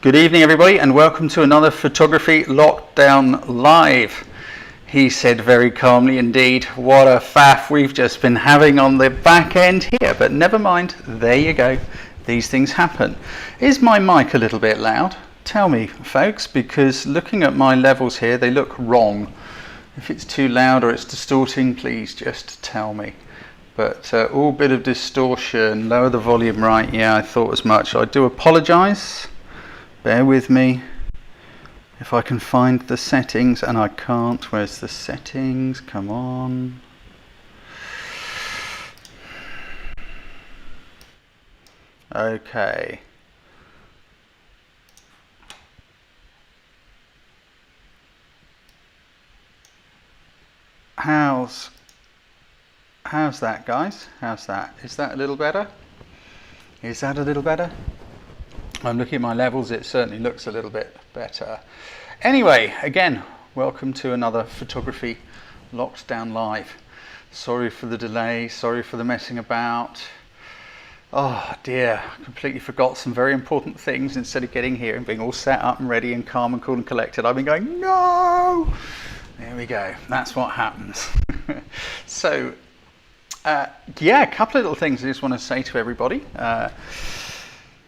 Good evening, everybody, and welcome to another Photography Lockdown Live. He said very calmly indeed, what a faff we've just been having on the back end here, but never mind, there you go, these things happen. Is my mic a little bit loud? Tell me, folks, because looking at my levels here, they look wrong. If it's too loud or it's distorting, please just tell me. But all bit of distortion, lower the volume right, yeah, I thought as much. I do apologise. Bear with me if I can find the settings, and I can't. Where's the settings? Come on. Okay. How's that, guys? How's that? Is that a little better? Is that a little better? I'm looking at my levels, it certainly looks a little bit better. Anyway, again, welcome to another Photography Lockdown Live. Sorry for the delay, sorry for the messing about. Oh dear, I completely forgot some very important things. Instead of getting here and being all set up and ready and calm and cool and collected, I've been going, no! There we go, that's what happens. So, yeah, a couple of little things I just want to say to everybody.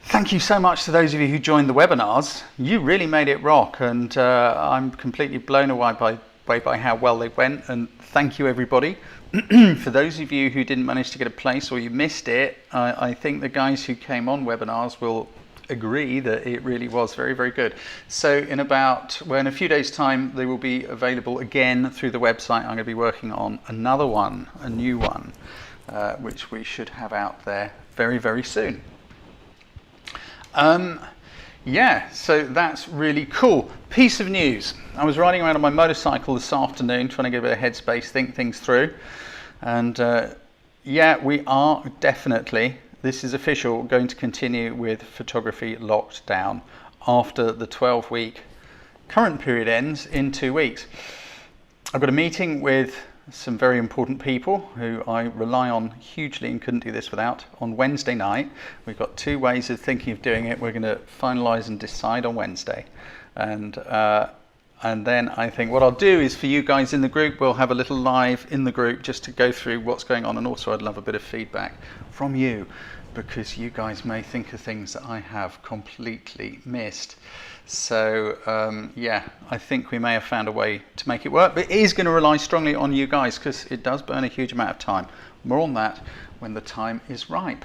Thank you so much to those of you who joined the webinars. You really made it rock, and I'm completely blown away by how well they went, and thank you everybody. For those of you who didn't manage to get a place or you missed it, I think the guys who came on webinars will agree that it really was very, very good. So in a few days time, they will be available again through the website. I'm going to be working on another one, a new one, which we should have out there very, very soon. Yeah, so that's really cool. Piece of news. I was riding around on my motorcycle this afternoon trying to get a bit of headspace, think things through. And yeah, we are definitely, this is official, going to continue with Photography Lockdown after the 12-week current period ends in 2 weeks. I've got a meeting with some very important people who I rely on hugely and couldn't do this without on Wednesday night. We've got 2 ways of thinking of doing it. We're going to finalise and decide on Wednesday, and then I think what I'll do is for you guys in the group, we'll have a little live in the group just to go through what's going on, and also I'd love a bit of feedback from you because you guys may think of things that I have completely missed. So yeah, I think we may have found a way to make it work, but it is going to rely strongly on you guys because it does burn a huge amount of time. More on that when the time is ripe.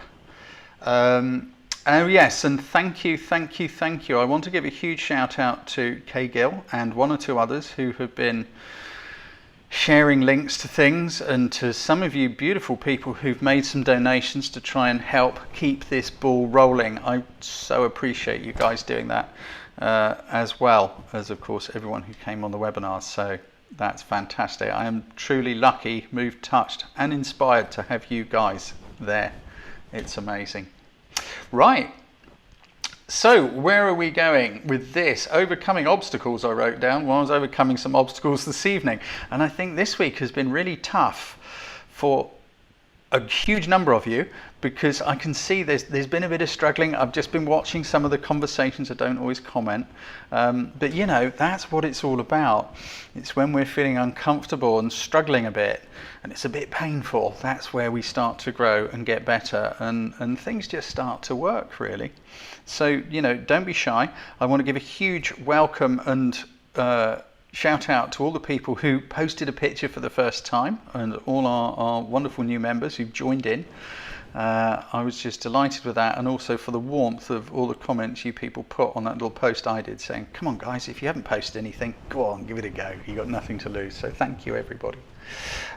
Oh yes, and thank you. I want to give a huge shout out to Kay Gill and 1 or 2 others who have been sharing links to things, and to some of you beautiful people who've made some donations to try and help keep this ball rolling. I so appreciate you guys doing that. As well as, of course, everyone who came on the webinar. So that's fantastic. I am truly lucky, moved, touched, and inspired to have you guys there. It's amazing. Right. So where are we going with this? Overcoming obstacles, I wrote down. Well, I was overcoming some obstacles this evening. And I think this week has been really tough for a huge number of you, because I can see there's been a bit of struggling. I've just been watching some of the conversations. I don't always comment, but you know, that's what it's all about. It's when we're feeling uncomfortable and struggling a bit and it's a bit painful, that's where we start to grow and get better, and things just start to work really. So you know, don't be shy. I want to give a huge welcome and shout out to all the people who posted a picture for the first time, and all our wonderful new members who've joined in. I was just delighted with that, and also for the warmth of all the comments you people put on that little post I did saying, come on guys, if you haven't posted anything, go on, give it a go, you've got nothing to lose. So thank you everybody.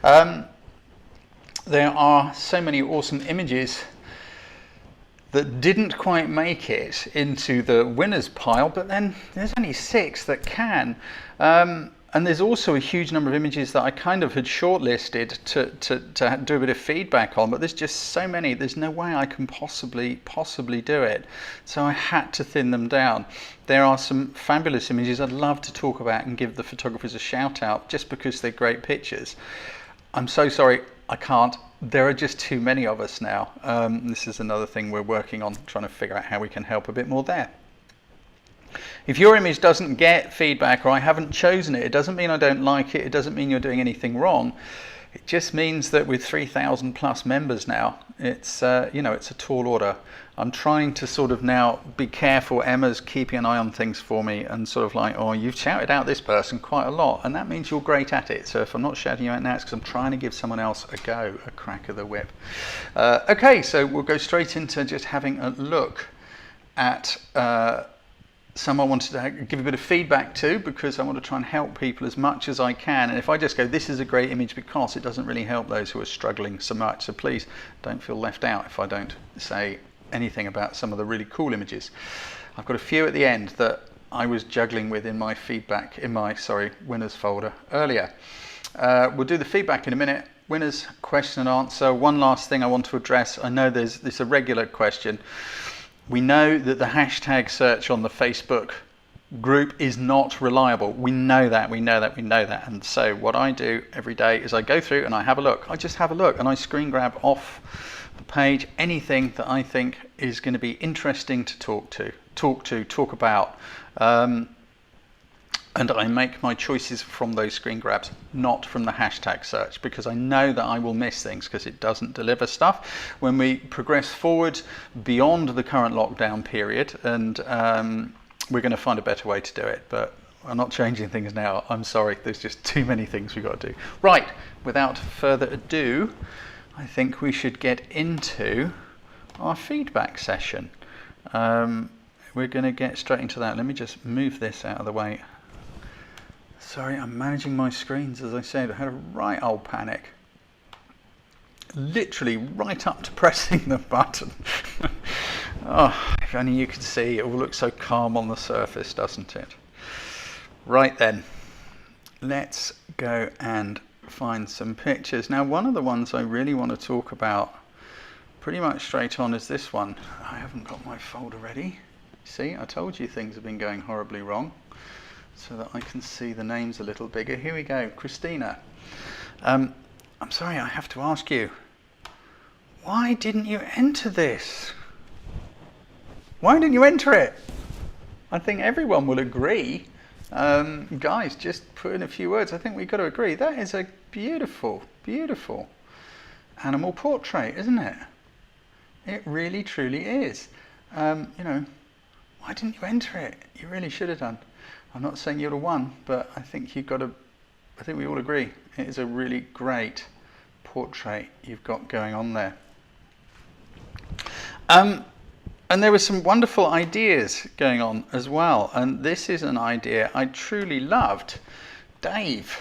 There are so many awesome images that didn't quite make it into the winners pile, but then there's only 6 that can. And there's also a huge number of images that I kind of had shortlisted to do a bit of feedback on, but there's just so many, there's no way I can possibly do it. So I had to thin them down. There are some fabulous images I'd love to talk about and give the photographers a shout out just because they're great pictures. I'm so sorry, I can't. There are just too many of us now. This is another thing we're working on, trying to figure out how we can help a bit more there. If your image doesn't get feedback, or I haven't chosen it, it doesn't mean I don't like it. It doesn't mean you're doing anything wrong. It just means that with 3,000 plus members now, it's it's a tall order. I'm trying to sort of now be careful. Emma's keeping an eye on things for me, and sort of like, oh, you've shouted out this person quite a lot, and that means you're great at it. So if I'm not shouting you out now, it's because I'm trying to give someone else a go, a crack of the whip. Okay, so we'll go straight into just having a look at some I wanted to give a bit of feedback to, because I want to try and help people as much as I can. And if I just go, this is a great image, because it doesn't really help those who are struggling so much. So please don't feel left out if I don't say anything about some of the really cool images. I've got a few at the end that I was juggling with in my feedback, in my, winners folder earlier. We'll do the feedback in a minute. Winners, question and answer. One last thing I want to address. I know there's a regular question. We know that the hashtag search on the Facebook group is not reliable. We know that. And so what I do every day is I go through and I have a look. I just have a look and I screen grab off the page anything that I think is going to be interesting to talk about. And I make my choices from those screen grabs, not from the hashtag search, because I know that I will miss things because it doesn't deliver stuff. When we progress forward beyond the current lockdown period, and we're going to find a better way to do it, but I'm not changing things now. I'm sorry, there's just too many things we've got to do. Right, without further ado, I think we should get into our feedback session. We're going to get straight into that. Let me just move this out of the way. Sorry, I'm managing my screens, as I said. I had a right old panic. Literally right up to pressing the button. Oh, if only you could see, it all looks so calm on the surface, doesn't it? Right then, let's go and find some pictures. Now, one of the ones I really want to talk about pretty much straight on is this one. I haven't got my folder ready. See, I told you things have been going horribly wrong. So that I can see the names a little bigger. Here we go, Christina. I'm sorry, I have to ask you, why didn't you enter this? Why didn't you enter it? I think everyone will agree. Guys, just put in a few words. I think we've got to agree. That is a beautiful, beautiful animal portrait, isn't it? It really, truly is. Why didn't you enter it? You really should have done. I'm not saying you'd have won, but I think you've got to. I think we all agree it is a really great portrait you've got going on there. And there were some wonderful ideas going on as well. And this is an idea I truly loved. Dave,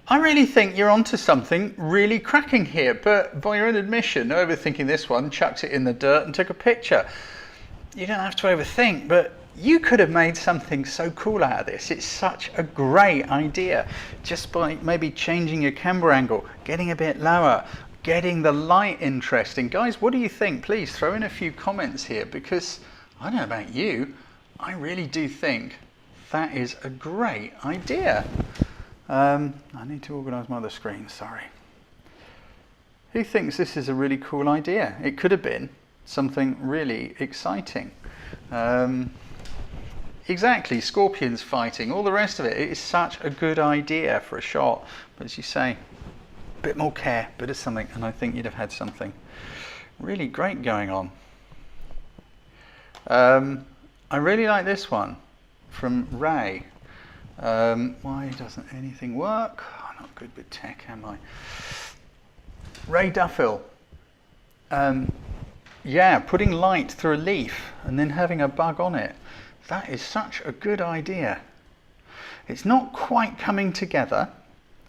I really think you're onto something really cracking here. But by your own admission, no overthinking this one, chucked it in the dirt and took a picture. You don't have to overthink, but you could have made something so cool out of this. It's such a great idea. Just by maybe changing your camera angle, getting a bit lower, getting the light interesting. Guys, what do you think? Please throw in a few comments here, because I don't know about you, I really do think that is a great idea. I need to organise my other screen, sorry. Who thinks this is a really cool idea? It could have been something really exciting. Exactly, scorpions fighting, all the rest of it. It is such a good idea for a shot. But as you say, a bit more care, a bit of something, and I think you'd have had something really great going on. I really like this one from Ray. Why doesn't anything work? I'm not good with tech, am I? Ray Duffield. Yeah, putting light through a leaf and then having a bug on it. That is such a good idea. It's not quite coming together.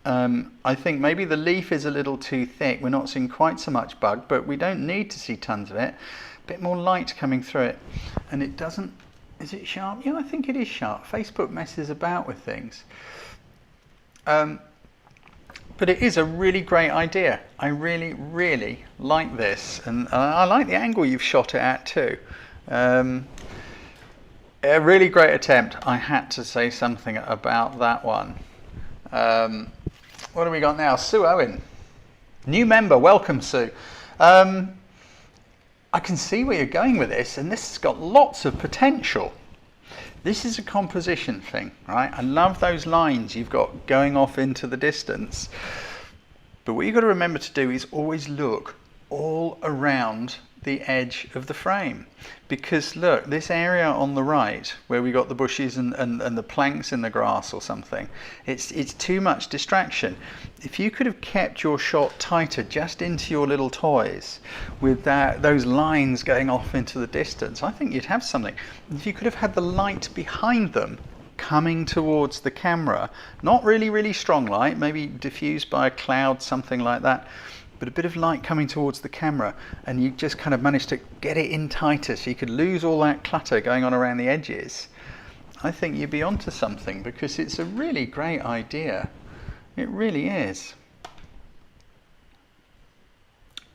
I think maybe the leaf is a little too thick. We're not seeing quite so much bug, but we don't need to see tons of it. A bit more light coming through it. And it doesn't, is it sharp? Yeah, I think it is sharp. Facebook messes about with things. But it is a really great idea. I really, really like this. And I like the angle you've shot it at too. A really great attempt. I had to say something about that one. What do we got now? Sue Owen. New member. Welcome, Sue. I can see where you're going with this, and this has got lots of potential. This is a composition thing, right? I love those lines you've got going off into the distance. But what you've got to remember to do is always look all around the edge of the frame. Because look, this area on the right, where we got the bushes and the planks in the grass or something, it's too much distraction. If you could have kept your shot tighter just into your little toys with those lines going off into the distance, I think you'd have something. If you could have had the light behind them coming towards the camera, not really strong light, maybe diffused by a cloud, something like that, but a bit of light coming towards the camera, and you just kind of managed to get it in tighter so you could lose all that clutter going on around the edges, I think you'd be onto something, because it's a really great idea. It really is.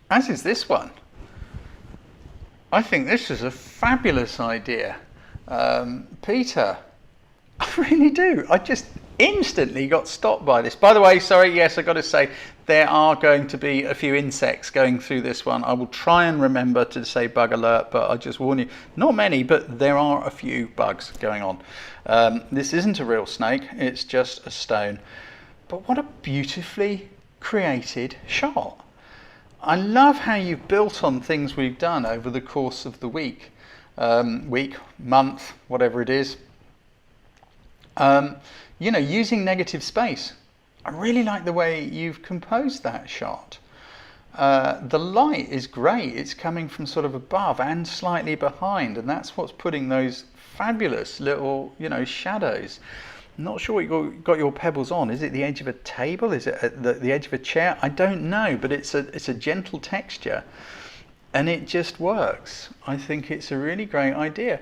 As is this one. I think this is a fabulous idea. Peter, I really do. I just instantly got stopped by this. By the way, sorry, yes, I've got to say, there are going to be a few insects going through this one. I will try and remember to say bug alert, but I just warn you, not many, but there are a few bugs going on. This isn't a real snake, it's just a stone. But what a beautifully created shot. I love how you've built on things we've done over the course of the week, month, whatever it is. You know, using negative space. I really like the way you've composed that shot. The light is great. It's coming from sort of above and slightly behind, and that's what's putting those fabulous little, you know, shadows. I'm not sure what you got your pebbles on. Is it the edge of a table? Is it at the edge of a chair? I don't know, but it's a gentle texture, and it just works. I think it's a really great idea.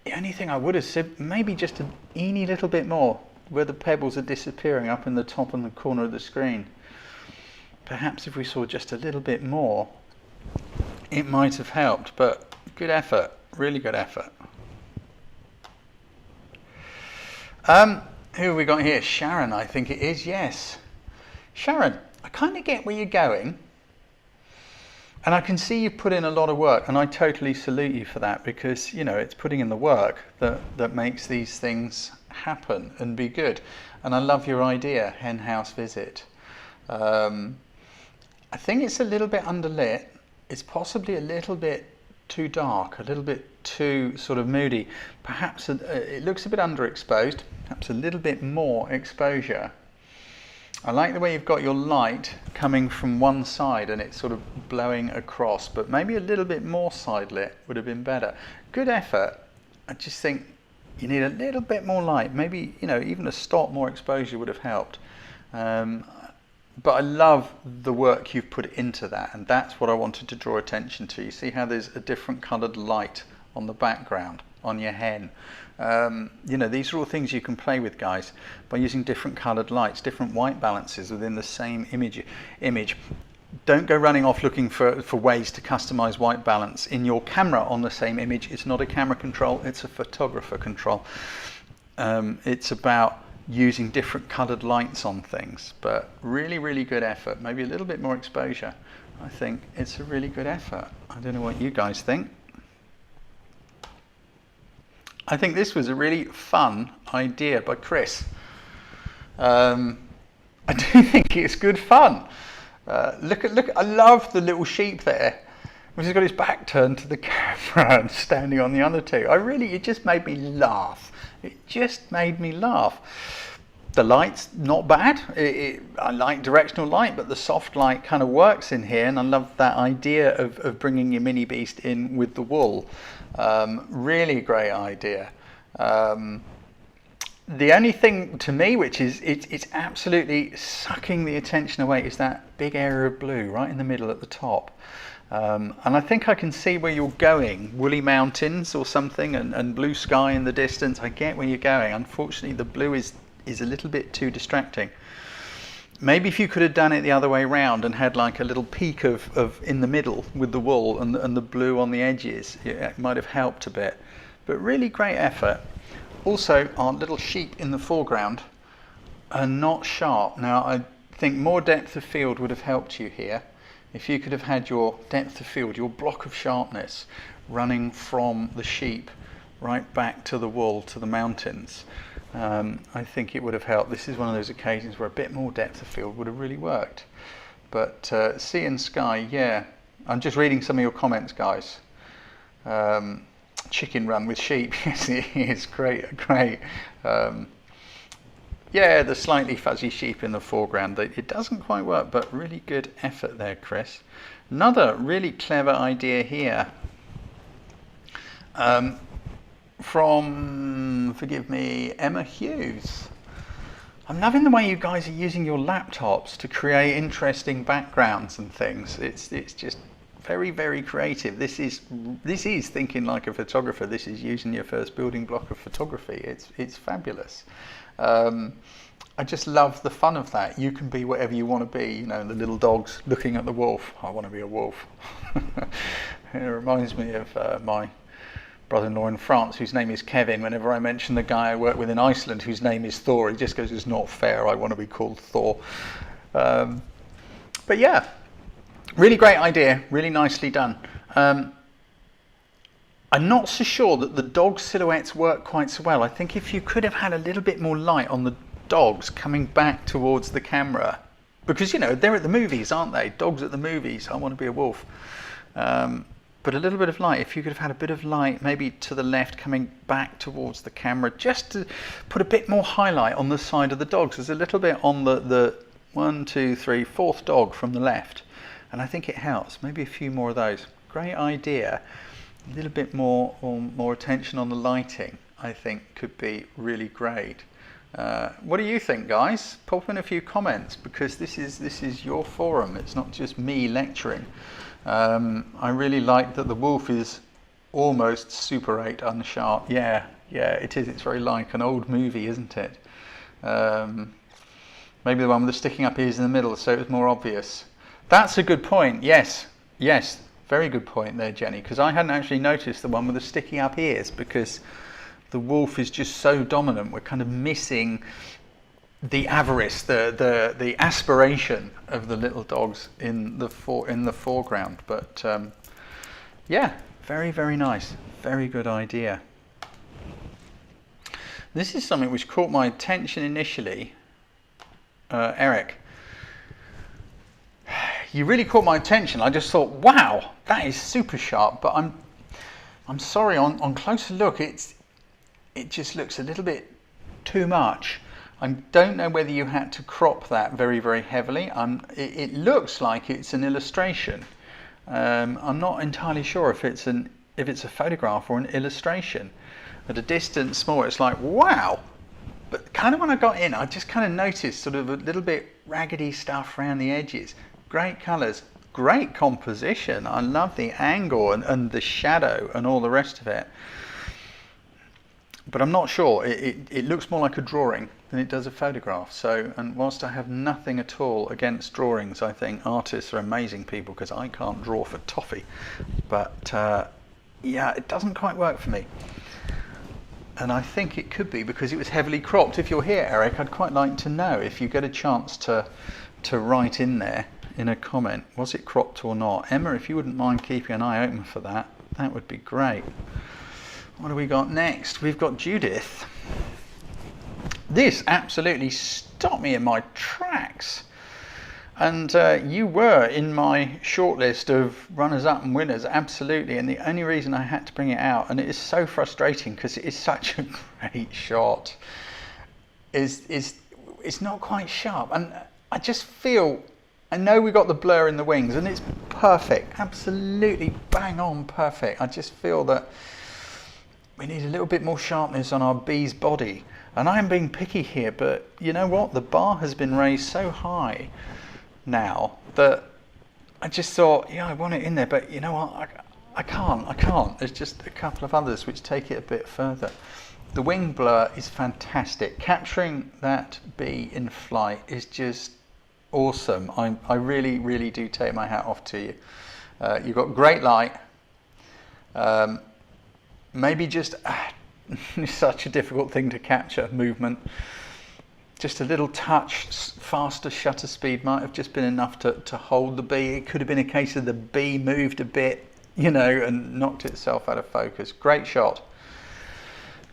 The only thing I would have said, maybe just a teeny little bit more, where the pebbles are disappearing up in the top and the corner of the screen. Perhaps if we saw just a little bit more, it might have helped, but good effort, really good effort. Who have we got here? Sharon, I think it is, yes. Sharon, I kind of get where you're going, and I can see you've put in a lot of work, and I totally salute you for that, because, you know, it's putting in the work that makes these things happen and be good. And I love your idea, hen house visit. I think it's a little bit underlit. It's possibly a little bit too dark, a little bit too sort of moody. Perhaps it looks a bit underexposed, perhaps a little bit more exposure. I like the way you've got your light coming from one side and it's sort of blowing across, but maybe a little bit more side lit would have been better. Good effort. I just think you need a little bit more light. Maybe, you know, even a stop more exposure would have helped. But I love the work you've put into that, and that's what I wanted to draw attention to. You see how there's a different coloured light on the background, on your hen. You know, these are all things you can play with, guys, by using different coloured lights, different white balances within the same image. Don't go running off looking for ways to customize white balance in your camera on the same image. It's not a camera control, it's a photographer control. It's about using different coloured lights on things, but really, really good effort. Maybe a little bit more exposure. I think it's a really good effort. I don't know what you guys think. I think this was a really fun idea by Chris. I do think it's good fun. Look, I love the little sheep there, which has got his back turned to the camera and standing on the other two. It just made me laugh. It just made me laugh. The light's not bad. I like directional light, but the soft light kind of works in here, and I love that idea of bringing your mini beast in with the wool. Really great idea. The only thing to me, which is it's absolutely sucking the attention away, is that big area of blue right in the middle at the top. And I think I can see where you're going, woolly mountains or something, and blue sky in the distance. I get where you're going. Unfortunately, the blue is a little bit too distracting. Maybe if you could have done it the other way around and had like a little peak of in the middle with the wool and the blue on the edges, it might have helped a bit. But really great effort. Also, our little sheep in the foreground are not sharp. Now, I think more depth of field would have helped you here. If you could have had your depth of field, your block of sharpness running from the sheep right back to the wall, to the mountains. I think it would have helped. This is one of those occasions where a bit more depth of field would have really worked. But sea and sky, yeah. I'm just reading some of your comments, guys. Chicken run with sheep, yes, it is great. Yeah, the slightly fuzzy sheep in the foreground, it doesn't quite work, but really good effort there, Chris. Another really clever idea here. From, forgive me, Emma Hughes. I'm loving the way you guys are using your laptops to create interesting backgrounds and things. It's just very, very creative. This is thinking like a photographer. This is using your first building block of photography. It's fabulous. I just love the fun of that. You can be whatever you want to be. You know, the little dog's looking at the wolf. I want to be a wolf. It reminds me of my brother-in-law in France, whose name is Kevin. Whenever I mention the guy I work with in Iceland, whose name is Thor, he just goes, "It's not fair. I want to be called Thor." But yeah, really great idea. Really nicely done. I'm not so sure that the dog silhouettes work quite so well. I think if you could have had a little bit more light on the dogs coming back towards the camera, because, you know, they're at the movies, aren't they? Dogs at the movies. I want to be a wolf. But a little bit of light, if you could have had a bit of light maybe to the left coming back towards the camera, just to put a bit more highlight on the side of the dogs. There's a little bit on the 1, 2, 3, fourth dog from the left, and I think it helps. Maybe a few more of those. Great idea. A little bit more attention on the lighting, I think, could be really great. What do you think, guys? Pop in a few comments, because this is your forum. It's not just me lecturing. I really like that the wolf is almost Super 8 unsharp. Yeah, it is. It's very like an old movie, isn't it? Maybe the one with the sticking up ears in the middle, so it was more obvious. That's a good point. Yes, very good point there, Jenny, because I hadn't actually noticed the one with the sticking up ears, because the wolf is just so dominant. We're kind of missing the avarice, the aspiration of the little dogs in the foreground. But yeah, very, very nice. Very good idea. This is something which caught my attention initially. Eric, you really caught my attention. I just thought, wow, that is super sharp. But I'm sorry, on closer look, it just looks a little bit too much. I don't know whether you had to crop that very, very heavily. It looks like it's an illustration. I'm not entirely sure if it's a photograph or an illustration. At a distance small, it's like, wow. But kind of when I got in, I just kind of noticed sort of a little bit raggedy stuff around the edges. Great colours, great composition. I love the angle and the shadow and all the rest of it. But I'm not sure. It looks more like a drawing than it does a photograph. So, and whilst I have nothing at all against drawings, I think artists are amazing people, because I can't draw for toffee. But yeah, it doesn't quite work for me. And I think it could be because it was heavily cropped. If you're here, Eric, I'd quite like to know, if you get a chance to write in there in a comment, was it cropped or not? Emma, if you wouldn't mind keeping an eye open for that, that would be great. What do we got next? We've got Judith. This absolutely stopped me in my tracks. And you were in my shortlist of runners-up and winners, absolutely. And the only reason I had to bring it out, and it is so frustrating because it is such a great shot, is it's not quite sharp. And I just feel, I know we got the blur in the wings, and it's perfect, absolutely bang on perfect. I just feel that we need a little bit more sharpness on our bee's body. And I'm being picky here, but you know what? The bar has been raised so high now that I just thought, yeah, I want it in there, but you know what? I can't. There's just a couple of others which take it a bit further. The wing blur is fantastic. Capturing that bee in flight is just awesome. I really, really do take my hat off to you. You've got great light. Maybe just it's such a difficult thing to capture, movement. Just a little touch faster shutter speed might have just been enough to hold the bee. It could have been a case of the bee moved a bit, you know, and knocked itself out of focus. Great shot.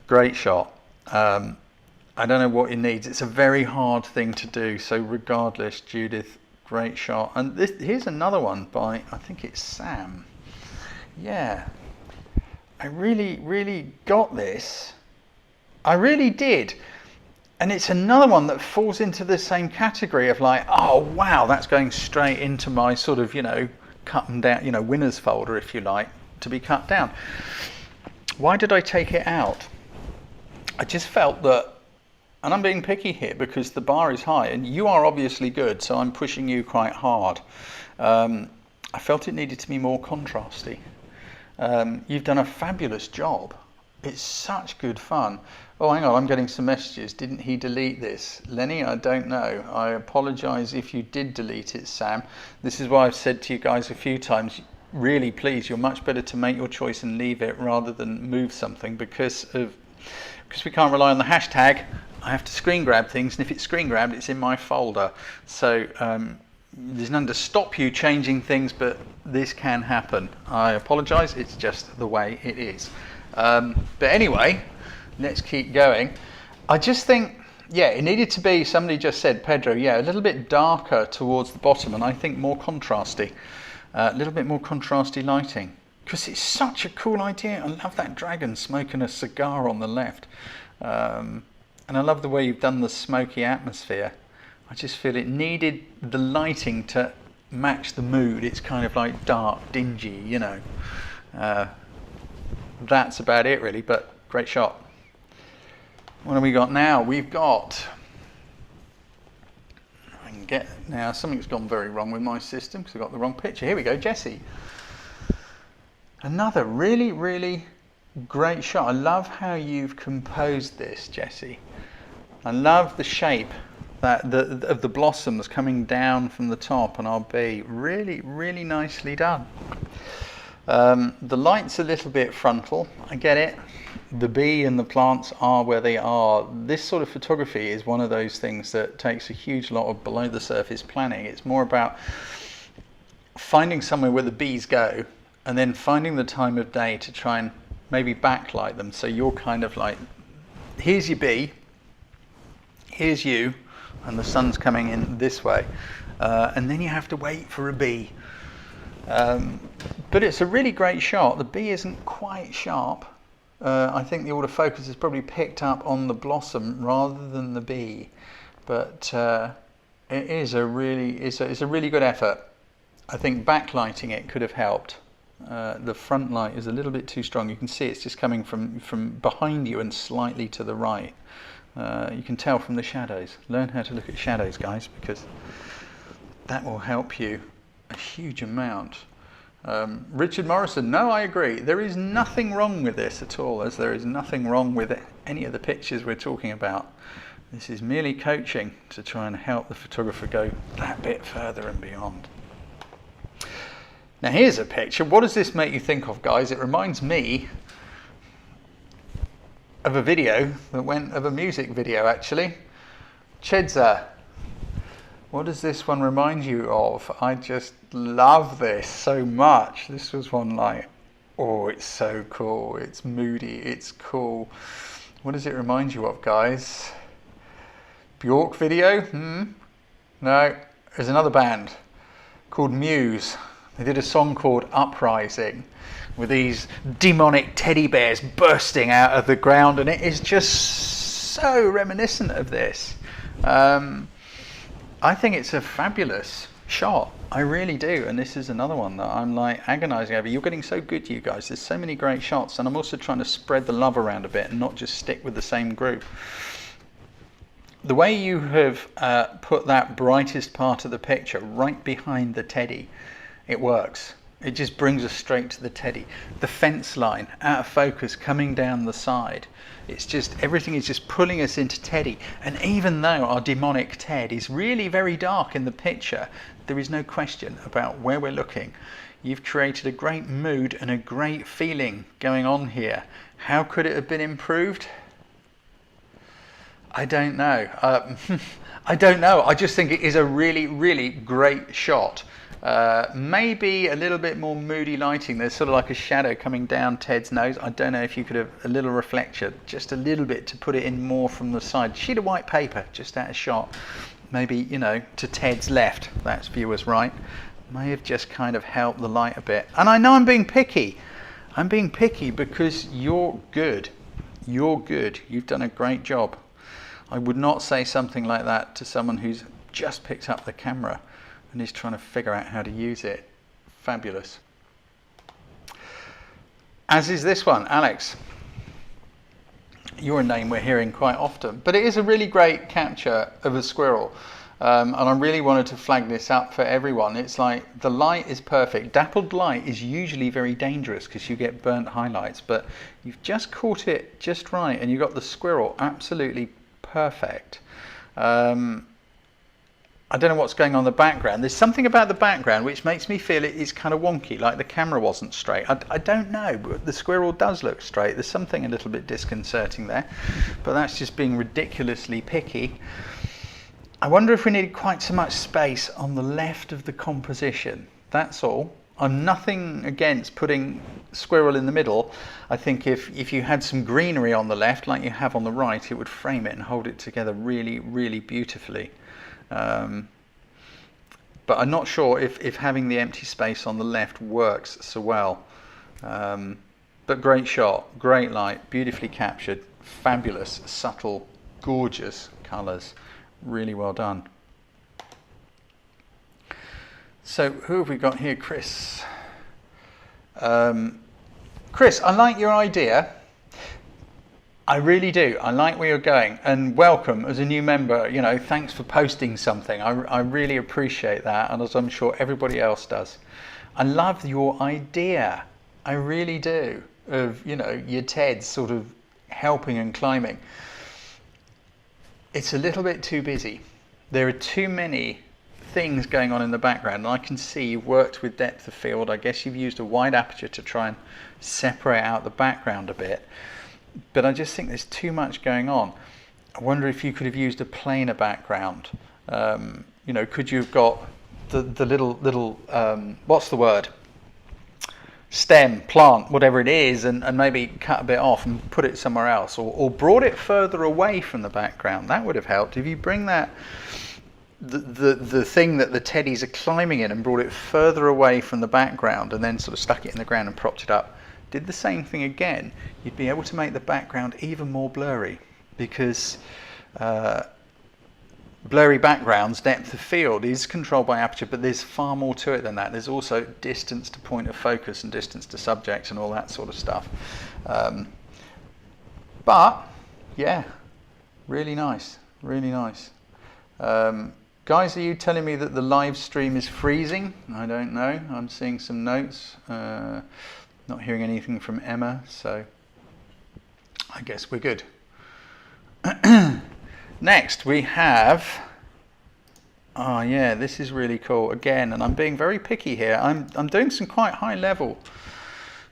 Great shot. I don't know what it needs. It's a very hard thing to do. So regardless, Judith, great shot. And here's another one by, I think it's Sam. Yeah, I really got this. I really did. And it's another one that falls into the same category of like, oh wow, that's going straight into my sort of, cut them down, winners folder, if you like, to be cut down. Why did I take it out? I just felt that, and I'm being picky here because the bar is high and you are obviously good, so I'm pushing you quite hard. I felt it needed to be more contrasty. You've done a fabulous job. It's such good fun. Oh, hang on, I'm getting some messages. Didn't he delete this? Lenny, I don't know. I apologise if you did delete it, Sam. This is why I've said to you guys a few times, really please, you're much better to make your choice and leave it rather than move something because we can't rely on the hashtag. I have to screen grab things, and if it's screen grabbed, it's in my folder. So there's none to stop you changing things, but this can happen. I apologise, it's just the way it is. But anyway, let's keep going. I just think, yeah, it needed to be, somebody just said, Pedro, yeah, a little bit darker towards the bottom, and I think more contrasty. A little bit more contrasty lighting. Because it's such a cool idea. I love that dragon smoking a cigar on the left. And I love the way you've done the smoky atmosphere. I just feel it needed the lighting to match the mood. It's kind of like dark, dingy, That's about it really, but great shot. What have we got now? We've got, I can get, now something's gone very wrong with my system because I got the wrong picture. Here we go, Jessie. Another really great shot. I love how you've composed this, Jessie. I love the shape of the blossoms coming down from the top on our bee. Really nicely done. The light's a little bit frontal, I get it. The bee and the plants are where they are. This sort of photography is one of those things that takes a huge lot of below the surface planning. It's more about finding somewhere where the bees go and then finding the time of day to try and maybe backlight them. So you're kind of like, here's your bee, here's you, and the sun's coming in this way. And then you have to wait for a bee. But it's a really great shot. The bee isn't quite sharp. I think the autofocus has probably picked up on the blossom rather than the bee. But it is a really good effort. I think backlighting it could have helped. The front light is a little bit too strong. You can see it's just coming from behind you and slightly to the right. You can tell from the shadows. Learn how to look at shadows, guys, because that will help you a huge amount. Richard Morrison, no, I agree. There is nothing wrong with this at all, as there is nothing wrong with any of the pictures we're talking about. This is merely coaching to try and help the photographer go that bit further and beyond. Now here's a picture. What does this make you think of, guys? It reminds me of a video of a music video, actually. Chedza. What does this one remind you of? I just love this so much. This was one like, oh, it's so cool. It's moody. It's cool. What does it remind you of, guys? Bjork video? No. There's another band called Muse. They did a song called Uprising with these demonic teddy bears bursting out of the ground, and it is just so reminiscent of this. I think it's a fabulous shot. I really do. And this is another one that I'm like agonizing over. You're getting so good, you guys. There's so many great shots. And I'm also trying to spread the love around a bit and not just stick with the same group. The way you have put that brightest part of the picture right behind the teddy, it works. It just brings us straight to the teddy. The fence line, out of focus, coming down the side. It's just, everything is just pulling us into Teddy. And even though our demonic Ted is really very dark in the picture, there is no question about where we're looking. You've created a great mood and a great feeling going on here. How could it have been improved? I don't know. I don't know. I just think it is a really great shot. Maybe a little bit more moody lighting. There's sort of like a shadow coming down Ted's nose. I don't know if you could have a little reflector, just a little bit to put it in more from the side. Sheet of white paper, just out of shot. Maybe, you know, to Ted's left, that's viewer's right. May have just kind of helped the light a bit. And I know I'm being picky. I'm being picky because you're good. You're good. You've done a great job. I would not say something like that to someone who's just picked up the camera and is trying to figure out how to use it. Fabulous. As is this one, Alex. You're a name we're hearing quite often, but it is a really great capture of a squirrel. And I really wanted to flag this up for everyone. It's like the light is perfect. Dappled light is usually very dangerous because you get burnt highlights, but you've just caught it just right and you got the squirrel absolutely perfect. I don't know what's going on in the background. There's something about the background which makes me feel it is kind of wonky, like the camera wasn't straight. I don't know, but the squirrel does look straight. There's something a little bit disconcerting there, but that's just being ridiculously picky. I wonder if we needed quite so much space on the left of the composition. That's all. I'm nothing against putting squirrel in the middle. I think if you had some greenery on the left like you have on the right, it would frame it and hold it together really, really beautifully. But I'm not sure if having the empty space on the left works so well. But great shot, great light, beautifully captured, fabulous, subtle, gorgeous colours. Really well done. So who have we got here? Chris. Chris, I like your idea. I really do. I like where you're going, and welcome as a new member. You know, thanks for posting something. I really appreciate that, and as I'm sure everybody else does. I love your idea. I really do. Of, you know, your Ted sort of helping and climbing. It's a little bit too busy. There are too many things going on in the background, and I can see you've worked with depth of field. I guess you've used a wide aperture to try and separate out the background a bit. But I just think there's too much going on. I wonder if you could have used a plainer background. You know, could you have got the little what's the word? Stem, plant, whatever it is, and maybe cut a bit off and put it somewhere else, or brought it further away from the background. That would have helped. If you bring that the thing that the teddies are climbing in and brought it further away from the background and then sort of stuck it in the ground and propped it up, did the same thing again, you'd be able to make the background even more blurry, because blurry backgrounds, depth of field is controlled by aperture, but there's far more to it than that. There's also distance to point of focus and distance to subject and all that sort of stuff. But yeah, really nice, really nice. Guys, are you telling me that the live stream is freezing? I don't know. I'm seeing some notes. Not hearing anything from Emma, so I guess we're good. Next we have, oh yeah, this is really cool again, and I'm being very picky here. I'm doing some quite high level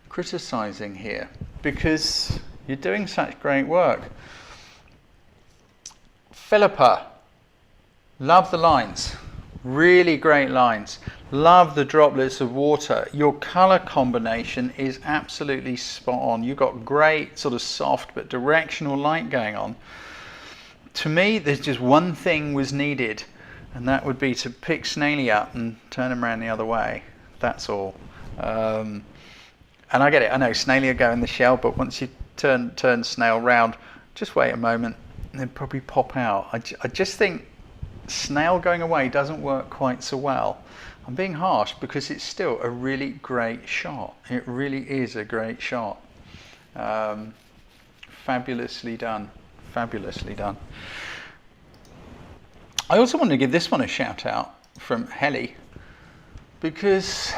criticizing here because you're doing such great work. Philippa, love the lines, really great lines. Love the droplets of water. Your color combination is absolutely spot on. You've got great sort of soft but directional light going on. To me, there's just one thing was needed, and that would be to pick Snaily up and turn him around the other way. That's all. And I get it. I know Snaily will go in the shell, but once you turn Snail round, just wait a moment and then probably pop out. I just think Snail going away doesn't work quite so well. I'm being harsh because it's still a really great shot. It really is a great shot. Fabulously done. Fabulously done. I also want to give this one a shout out from Helly, because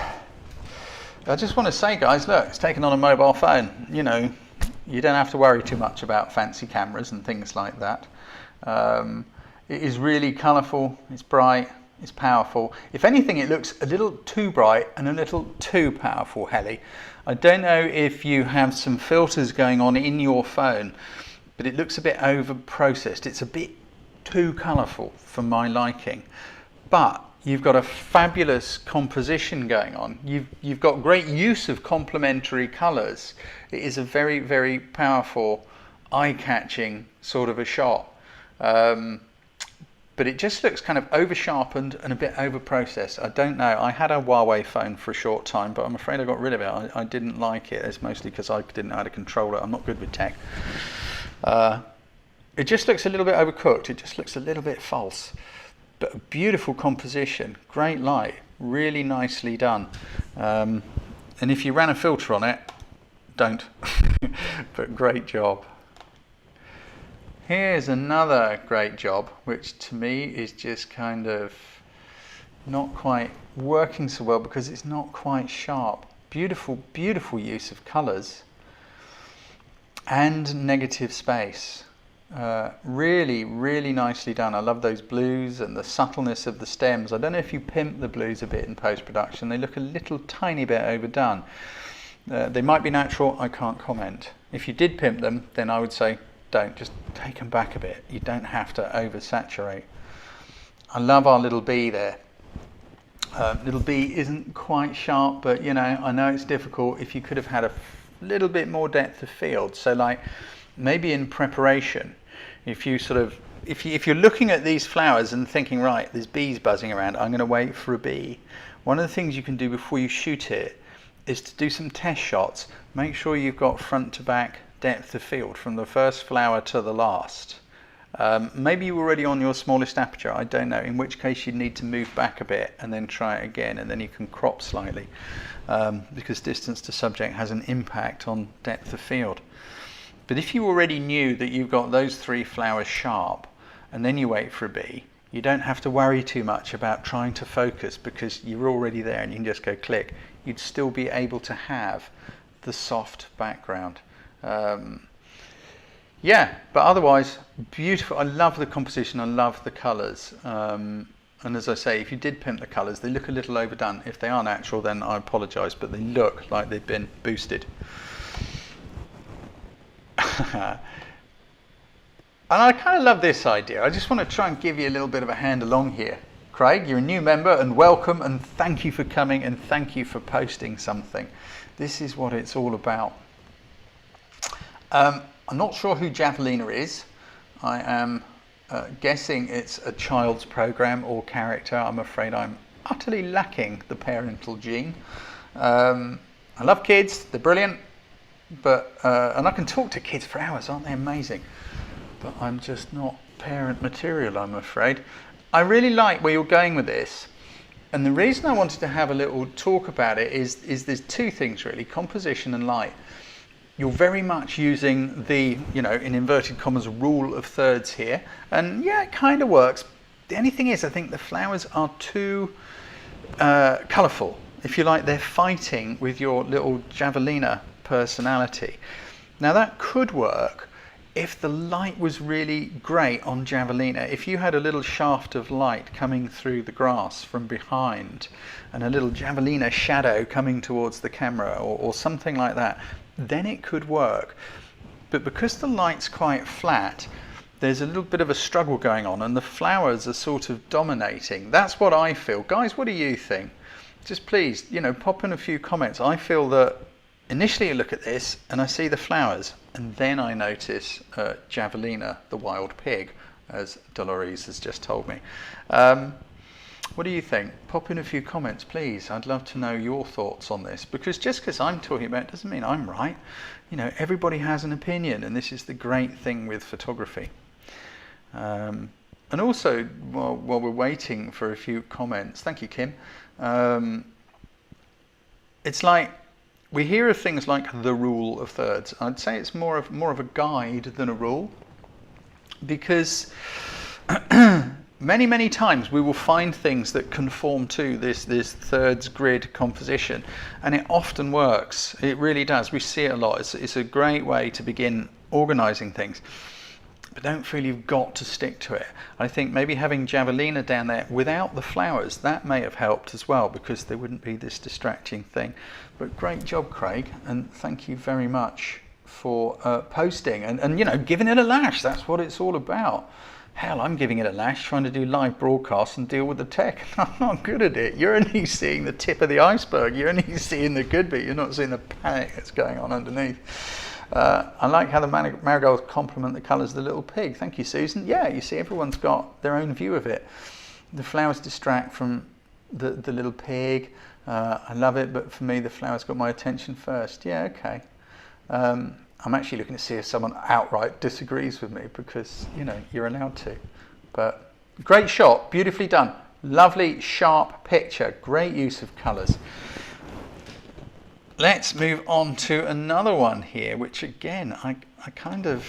I just want to say, guys, look, it's taken on a mobile phone. You know, you don't have to worry too much about fancy cameras and things like that. It is really colourful, it's bright, it's powerful. If anything, it looks a little too bright and a little too powerful, Helly. I don't know if you have some filters going on in your phone, but it looks a bit over processed. It's a bit too colourful for my liking. But you've got a fabulous composition going on. You've got great use of complementary colours. It is a very, very powerful, eye-catching sort of a shot. But it just looks kind of over-sharpened and a bit over-processed. I don't know. I had a Huawei phone for a short time, but I'm afraid I got rid of it. I didn't like it. It's mostly because I didn't know how to control it. I'm not good with tech. It just looks a little bit overcooked. It just looks a little bit false. But a beautiful composition, great light, really nicely done. And if you ran a filter on it, don't. But great job. Here's another great job, which to me is just kind of not quite working so well because it's not quite sharp. Beautiful, beautiful use of colours and negative space. Really, really nicely done. I love those blues and the subtleness of the stems. I don't know if you pimp the blues a bit in post-production. They look a little tiny bit overdone. They might be natural, I can't comment. If you did pimp them, then I would say don't, just take them back a bit. You don't have to oversaturate. I love our little bee there. Little bee isn't quite sharp, but you know, I know it's difficult. If you could have had a little bit more depth of field, so like maybe in preparation, if you're looking at these flowers and thinking, right, there's bees buzzing around, I'm going to wait for a bee. One of the things you can do before you shoot it is to do some test shots. Make sure you've got front to back depth of field from the first flower to the last. Maybe you're already on your smallest aperture, I don't know, in which case you need to move back a bit and then try it again, and then you can crop slightly because distance to subject has an impact on depth of field. But if you already knew that you've got those 3 flowers sharp and then you wait for a bee, you don't have to worry too much about trying to focus because you're already there and you can just go click. You'd still be able to have the soft background. Yeah, but otherwise beautiful. I love the composition, I love the colours, and as I say, if you did pimp the colours, they look a little overdone. If they are natural, then I apologise, but they look like they've been boosted. And I kind of love this idea. I just want to try and give you a little bit of a hand along here. Craig, you're a new member, and welcome, and thank you for coming, and thank you for posting something. This is what it's all about. I'm not sure who Javelina is. I am guessing it's a child's program or character. I'm afraid I'm utterly lacking the parental gene. I love kids, they're brilliant, but and I can talk to kids for hours, aren't they amazing? But I'm just not parent material, I'm afraid. I really like where you're going with this, and the reason I wanted to have a little talk about it is there's 2 things really, composition and light. You're very much using the, you know, in inverted commas, rule of thirds here. And yeah, it kind of works. The only thing is, I think the flowers are too colourful. If you like, they're fighting with your little Javelina personality. Now that could work if the light was really great on Javelina. If you had a little shaft of light coming through the grass from behind and a little Javelina shadow coming towards the camera or something like that, then it could work. But because the light's quite flat, there's a little bit of a struggle going on and the flowers are sort of dominating. That's what I feel. Guys, what do you think? Just please, you know, pop in a few comments. I feel that initially I look at this and I see the flowers and then I notice Javelina, the wild pig, as Dolores has just told me. What do you think? Pop in a few comments, please. I'd love to know your thoughts on this, because just because I'm talking about it doesn't mean I'm right. You know, everybody has an opinion, and this is the great thing with photography. And also, while we're waiting for a few comments, thank you, Kim. It's like we hear of things like the rule of thirds. I'd say it's more of a guide than a rule, because many times we will find things that conform to this thirds grid composition, and it often works. It really does. We see it a lot. It's a great way to begin organizing things, but don't feel you've got to stick to it. I think maybe having Javelina down there without the flowers, that may have helped as well, because there wouldn't be this distracting thing. But great job, Craig, and thank you very much for posting and you know, giving it a lash. That's what it's all about. Hell, I'm giving it a lash trying to do live broadcasts and deal with the tech. I'm not good at it. You're only seeing the tip of the iceberg. You're only seeing the good bit. You're not seeing the panic that's going on underneath. I like how the marigolds complement the colours of the little pig. Thank you, Susan. Yeah, you see, everyone's got their own view of it. The flowers distract from the little pig. I love it, but for me, the flowers got my attention first. Yeah, okay. I'm actually looking to see if someone outright disagrees with me, because, you know, you're allowed to. But great shot, beautifully done. Lovely, sharp picture, great use of colours. Let's move on to another one here, which again, I kind of,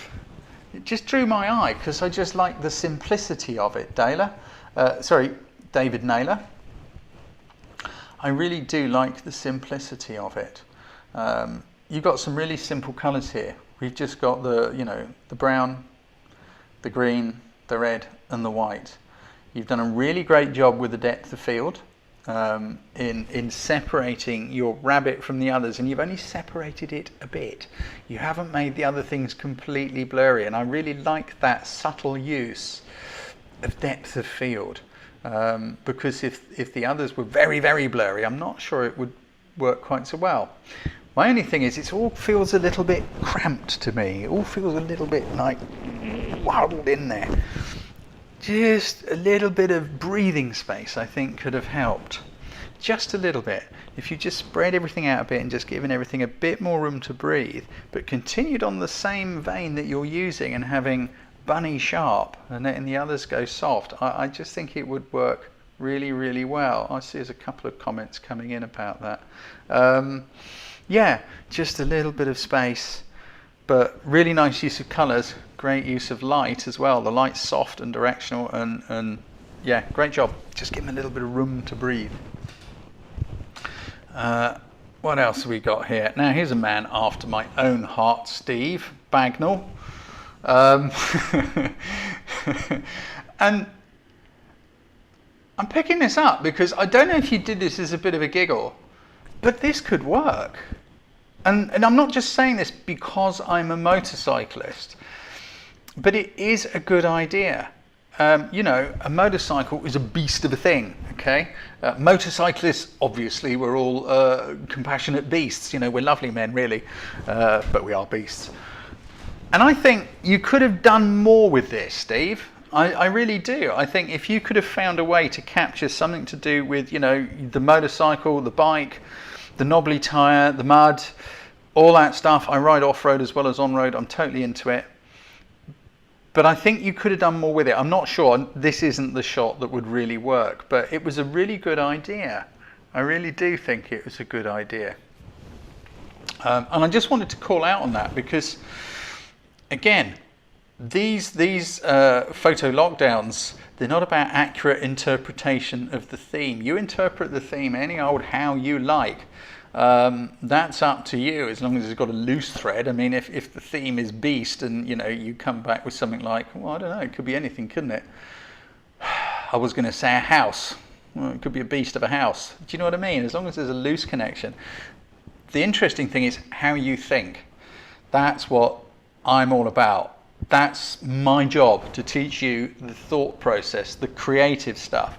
it just drew my eye because I just like the simplicity of it, David Naylor. I really do like the simplicity of it. You've got some really simple colours here. We've just got the, you know, the brown, the green, the red and the white. You've done a really great job with the depth of field in separating your rabbit from the others, and you've only separated it a bit. You haven't made the other things completely blurry, and I really like that subtle use of depth of field, because if the others were very, very blurry, I'm not sure it would work quite so well. My only thing is, it all feels a little bit cramped to me. It all feels a little bit like waddled in there. Just a little bit of breathing space, I think, could have helped. Just a little bit. If you just spread everything out a bit and just given everything a bit more room to breathe, but continued on the same vein that you're using and having bunny sharp and letting the others go soft, I just think it would work really, really well. I see there's a couple of comments coming in about that. Yeah, just a little bit of space, but really nice use of colours, great use of light as well. The light's soft and directional, and yeah, great job. Just give them a little bit of room to breathe. What else have we got here? Now, here's a man after my own heart, Steve Bagnall. And I'm picking this up because I don't know if you did this as a bit of a giggle, but this could work. And I'm not just saying this because I'm a motorcyclist, but it is a good idea. You know, a motorcycle is a beast of a thing, okay? Motorcyclists, obviously, we're all compassionate beasts. You know, we're lovely men, really, but we are beasts. And I think you could have done more with this, Steve. I really do. I think if you could have found a way to capture something to do with, you know, the motorcycle, the bike, the knobbly tyre, the mud, all that stuff. I ride off-road as well as on-road. I'm totally into it. But I think you could have done more with it. I'm not sure. This isn't the shot that would really work, but it was a really good idea. I really do think it was a good idea. And I just wanted to call out on that because, again, these photo lockdowns, they're not about accurate interpretation of the theme. You interpret the theme any old how you like. That's up to you, as long as it's got a loose thread. I mean, if the theme is beast and, you know, you come back with something like, well, I don't know, it could be anything, couldn't it? I was going to say a house. Well, it could be a beast of a house. Do you know what I mean? As long as there's a loose connection. The interesting thing is how you think. That's what I'm all about. That's my job, to teach you the thought process, the creative stuff.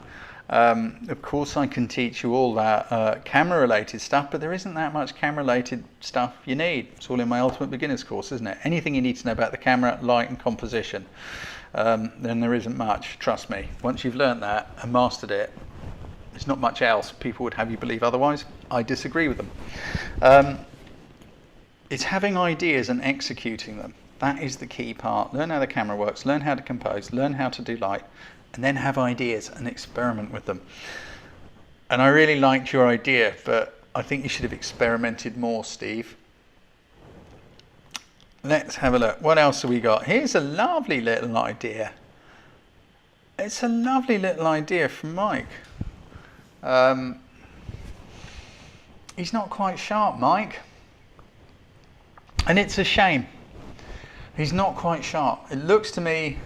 Of course, I can teach you all that camera-related stuff, but there isn't that much camera-related stuff you need. It's all in my Ultimate Beginner's course, isn't it? Anything you need to know about the camera, light and composition, then there isn't much, trust me. Once you've learnt that and mastered it, there's not much else. People would have you believe otherwise. I disagree with them. It's having ideas and executing them. That is the key part. Learn how the camera works, learn how to compose, learn how to do light, and then have ideas and experiment with them. And I really liked your idea, but I think you should have experimented more, Steve. Let's have a look. What else have we got? Here's a lovely little idea. It's a lovely little idea from Mike. He's not quite sharp, Mike. And it's a shame. He's not quite sharp. It looks to me,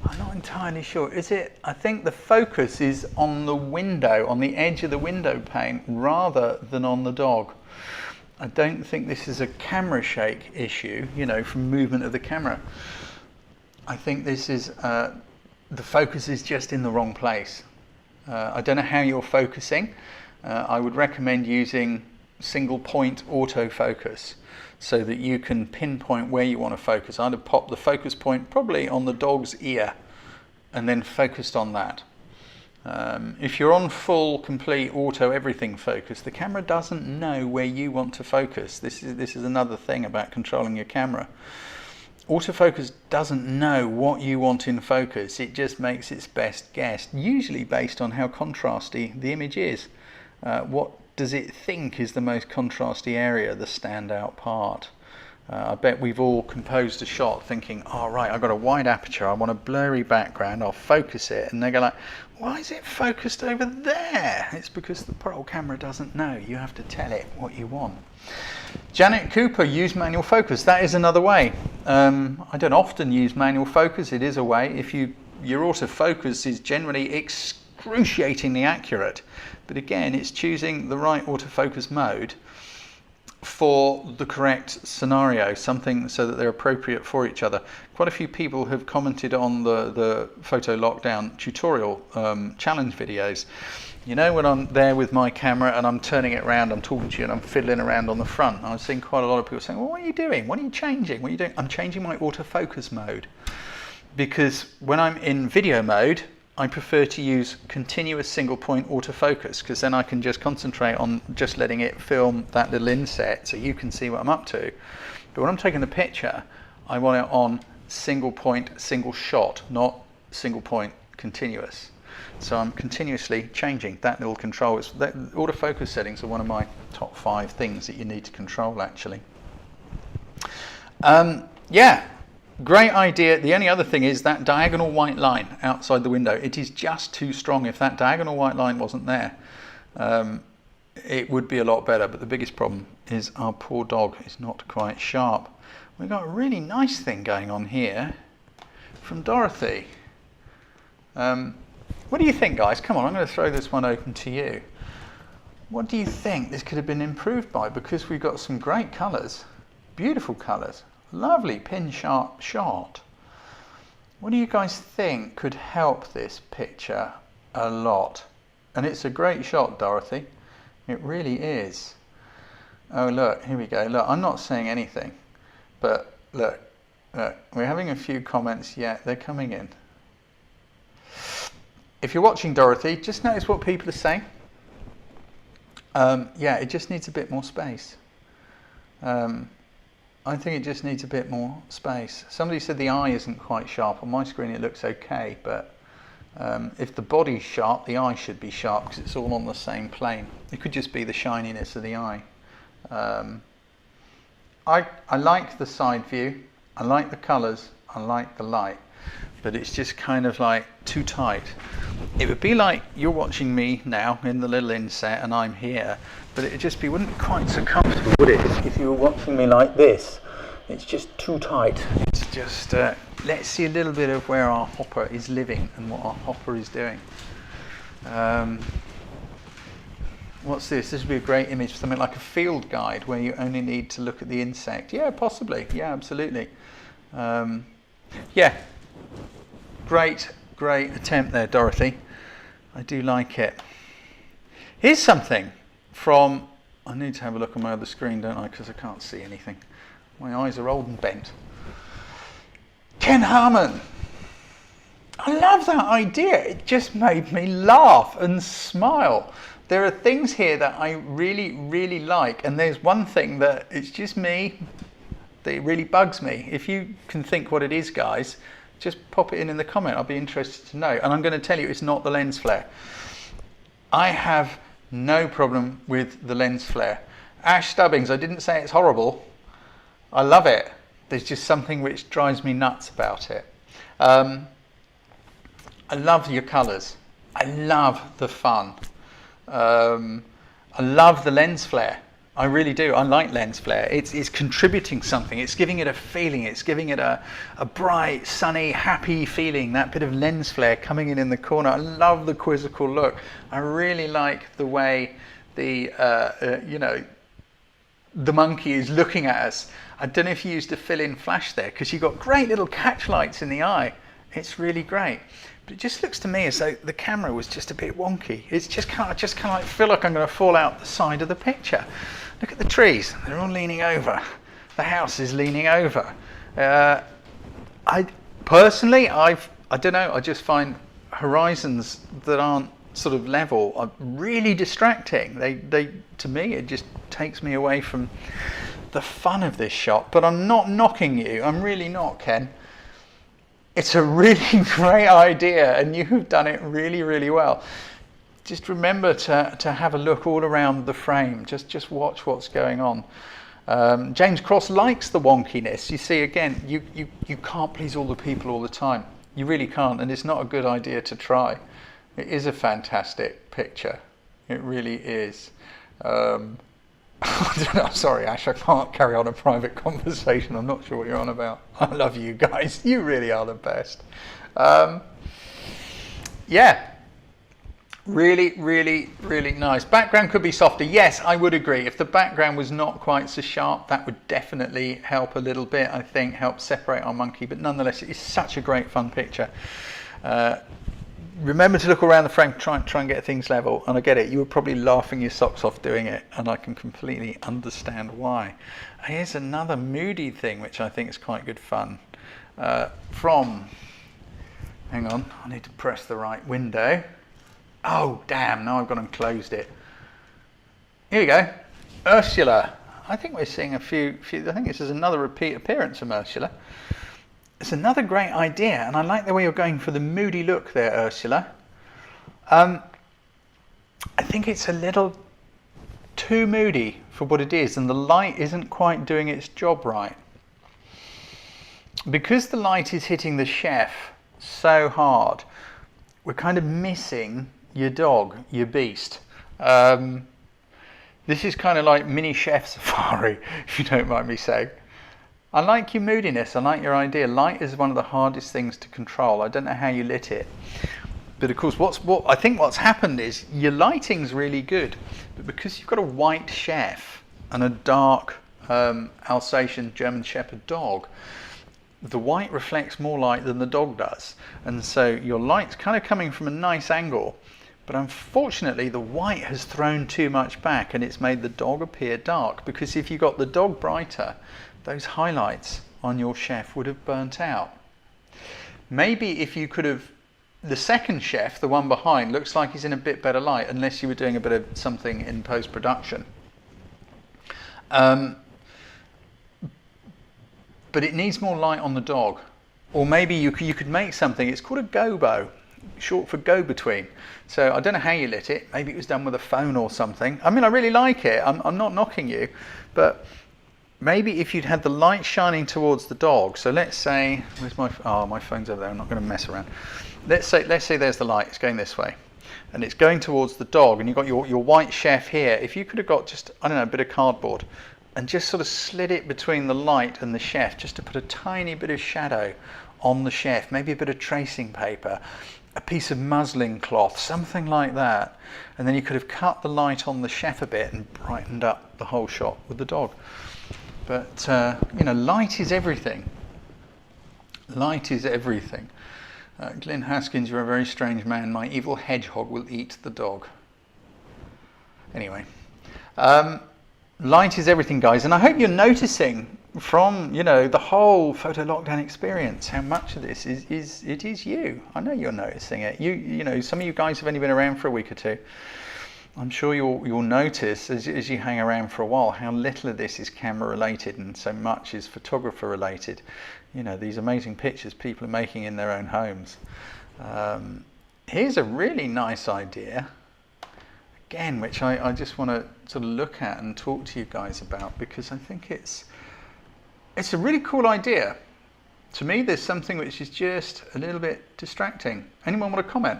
I'm not entirely sure. Is it? I think the focus is on the window, on the edge of the window pane, rather than on the dog. I don't think this is a camera shake issue, you know, from movement of the camera. I think this is the focus is just in the wrong place. I don't know how you're focusing. I would recommend using single point autofocus so that you can pinpoint where you want to focus. I'd have popped the focus point probably on the dog's ear and then focused on that. If you're on full, complete auto everything focus, the camera doesn't know where you want to focus. This is another thing about controlling your camera. Autofocus doesn't know what you want in focus. It just makes its best guess, usually based on how contrasty the image is. What does it think is the most contrasty area, the standout part? I bet we've all composed a shot thinking, oh right, I've got a wide aperture, I want a blurry background, I'll focus it, and they go like, why is it focused over there? It's because the poor old camera doesn't know. You have to tell it what you want. Janet Cooper, use manual focus. That is another way. I don't often use manual focus. It is a way. If your autofocus is generally excruciatingly accurate, but again, it's choosing the right autofocus mode for the correct scenario, something so that they're appropriate for each other. Quite a few people have commented on the photo lockdown tutorial challenge videos. You know, when I'm there with my camera and I'm turning it around, I'm talking to you and I'm fiddling around on the front, I've seen quite a lot of people saying, well, what are you doing? What are you changing? What are you doing? I'm changing my autofocus mode, because when I'm in video mode, I prefer to use continuous single point autofocus, because then I can just concentrate on just letting it film that little inset so you can see what I'm up to. But when I'm taking the picture, I want it on single point, single shot, not single point continuous. So I'm continuously changing that little control. Autofocus settings are one of my top 5 things that you need to control, actually. Yeah. Great idea. The only other thing is that diagonal white line outside the window. It is just too strong. If that diagonal white line wasn't there, it would be a lot better. But the biggest problem is our poor dog is not quite sharp. We've got a really nice thing going on here from Dorothy. What do you think, guys? Come on, I'm going to throw this one open to you. What do you think this could have been improved by? Because we've got some great colours, beautiful colours. Lovely pin sharp shot. What do you guys think could help this picture a lot? And it's a great shot, Dorothy. It really is. Oh look, here we go. Look, I'm not saying anything, but look, we're having a few comments. Yeah, they're coming in. If you're watching, Dorothy, just notice what people are saying. Yeah, it just needs a bit more space. I think it just needs a bit more space. Somebody said the eye isn't quite sharp. On my screen it looks okay, but if the body's sharp, the eye should be sharp because it's all on the same plane. It could just be the shininess of the eye. I like the side view, I like the colours, I like the light, but it's just kind of like too tight. It would be like you're watching me now in the little inset and I'm here, but it wouldn't be quite so comfortable, would it, if you were watching me like this? It's just too tight. It's just, let's see a little bit of where our hopper is living and what our hopper is doing. What's this? This would be a great image for something like a field guide where you only need to look at the insect. Yeah, possibly. Yeah, absolutely. Yeah, great attempt there, Dorothy. I do like it. Here's something from, I need to have a look on my other screen, don't I, because I can't see anything. My eyes are old and bent. Ken Harmon. I love that idea. It just made me laugh and smile. There are things here that I really like, and there's one thing that it's just me that it really bugs me. If you can think what it is, guys, just pop it in the comment. I'll be interested to know. And I'm going to tell you, it's not the lens flare. I have no problem with the lens flare. Ash Stubbings, I didn't say it's horrible. I love it. There's just something which drives me nuts about it. I love your colours. I love the fun. I love the lens flare. I really do. I like lens flare. It's contributing something. It's giving it a feeling. It's giving it a bright, sunny, happy feeling. That bit of lens flare coming in the corner. I love the quizzical look. I really like the way the monkey is looking at us. I don't know if you used a fill-in flash there, because you've got great little catch lights in the eye. It's really great. But it just looks to me as though the camera was just a bit wonky. It's just kind of like feel like I'm going to fall out the side of the picture. Look at the trees; they're all leaning over. The house is leaning over. I personally, I don't know. I just find horizons that aren't sort of level are really distracting. They to me, it just takes me away from the fun of this shot. But I'm not knocking you. I'm really not, Ken. It's a really great idea, and you've done it really, really well. Just remember to have a look all around the frame. Just watch what's going on. James Cross likes the wonkiness. You see, again, you can't please all the people all the time. You really can't, and it's not a good idea to try. It is a fantastic picture. It really is. I'm sorry, Ash, I can't carry on a private conversation. I'm not sure what you're on about. I love you guys. You really are the best. Yeah. Really, really, really nice. Background could be softer. Yes, I would agree. If the background was not quite so sharp, that would definitely help a little bit, I think, help separate our monkey. But nonetheless, it is such a great fun picture. Remember to look around the frame, try and get things level. And I get it, you were probably laughing your socks off doing it, and I can completely understand why. Here's another moody thing, which I think is quite good fun. Hang on, I need to press the right window. Oh, damn, now I've gone and closed it. Here we go, Ursula. I think we're seeing a few, I think this is another repeat appearance of Ursula. It's another great idea, and I like the way you're going for the moody look there, Ursula. I think it's a little too moody for what it is, and the light isn't quite doing its job right. Because the light is hitting the chef so hard, we're kind of missing your dog, your beast. This is kind of like mini chef safari, if you don't mind me saying. I like your moodiness, I like your idea. Light is one of the hardest things to control. I don't know how you lit it. But of course, I think what's happened is your lighting's really good, but because you've got a white chef and a dark Alsatian German Shepherd dog, the white reflects more light than the dog does. And so your light's kind of coming from a nice angle, but unfortunately the white has thrown too much back and it's made the dog appear dark, because if you got the dog brighter, those highlights on your chef would have burnt out. Maybe if you could have, the second chef, the one behind, looks like he's in a bit better light, unless you were doing a bit of something in post-production. But it needs more light on the dog. Or maybe you could make something, it's called a gobo, short for go-between. So I don't know how you lit it, maybe it was done with a phone or something. I mean, I really like it, I'm not knocking you, but maybe if you'd had the light shining towards the dog, so let's say, where's my phone's over there, I'm not going to mess around. Let's say there's the light, it's going this way, and it's going towards the dog, and you've got your white chef here. If you could have got just, I don't know, a bit of cardboard, and just sort of slid it between the light and the chef, just to put a tiny bit of shadow on the chef, maybe a bit of tracing paper, a piece of muslin cloth, something like that, and then you could have cut the light on the chef a bit and brightened up the whole shot with the dog. But, light is everything. Light is everything. Glyn Haskins, you're a very strange man. My evil hedgehog will eat the dog. Anyway, light is everything, guys. And I hope you're noticing from, the whole photo lockdown experience, how much of this is you. I know you're noticing it. Some of you guys have only been around for a week or two. I'm sure you'll notice as you hang around for a while how little of this is camera related and so much is photographer related. These amazing pictures people are making in their own homes. Here's a really nice idea, again, which I just want to sort of look at and talk to you guys about, because I think it's a really cool idea. To me, there's something which is just a little bit distracting. Anyone want to comment?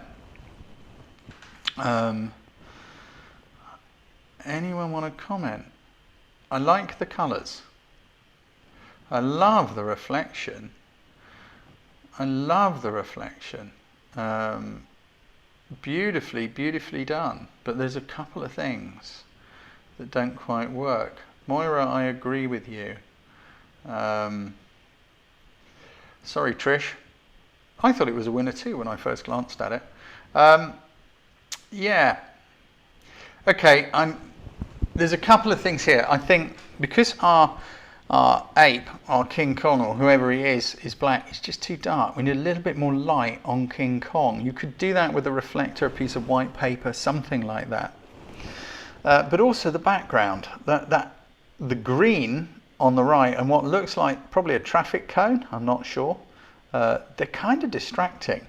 Anyone want to comment? I like the colours. I love the reflection. Beautifully, beautifully done. But there's a couple of things that don't quite work. Moira, I agree with you. Sorry, Trish. I thought it was a winner too when I first glanced at it. Yeah. Okay, there's a couple of things here. I think because our ape, our King Kong, or whoever he is black, it's just too dark. We need a little bit more light on King Kong. You could do that with a reflector, a piece of white paper, something like that. But also the background, the green on the right and what looks like probably a traffic cone, I'm not sure, they're kind of distracting.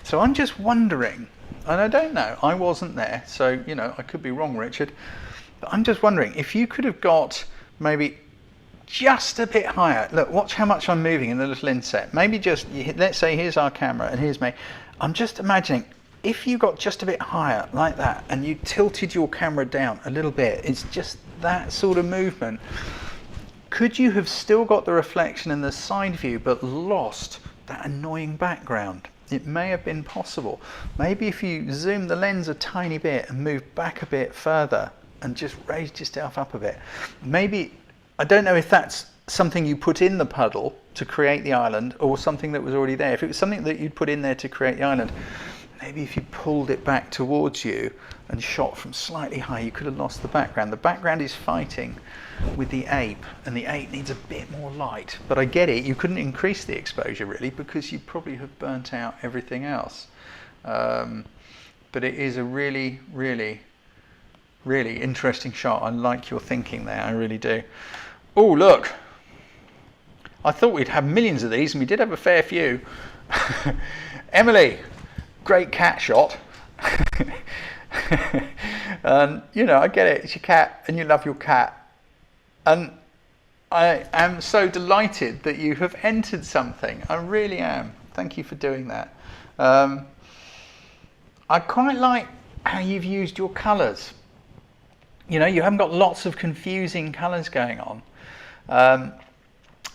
So I'm just wondering, and I don't know, I wasn't there, so you know, I could be wrong, Richard, but I'm just wondering if you could have got maybe just a bit higher. Look, watch how much I'm moving in the little inset. Maybe just, let's say here's our camera and here's me. I'm just imagining if you got just a bit higher like that and you tilted your camera down a little bit, it's just that sort of movement. Could you have still got the reflection in the side view but lost that annoying background? It may have been possible. Maybe if you zoom the lens a tiny bit and move back a bit further and just raised yourself up a bit. Maybe, I don't know if that's something you put in the puddle to create the island or something that was already there. If it was something that you'd put in there to create the island, maybe if you pulled it back towards you and shot from slightly high, you could have lost the background. The background is fighting with the ape, and the ape needs a bit more light. But I get it, you couldn't increase the exposure really because you probably have burnt out everything else. But it is a really, really, really interesting shot. I like your thinking there, I really do. Oh, look. I thought we'd have millions of these, and we did have a fair few. Emily, great cat shot. And you know, I get it, it's your cat and you love your cat. And I am so delighted that you have entered something. I really am. Thank you for doing that. I quite like how you've used your colours. You know, you haven't got lots of confusing colours going on.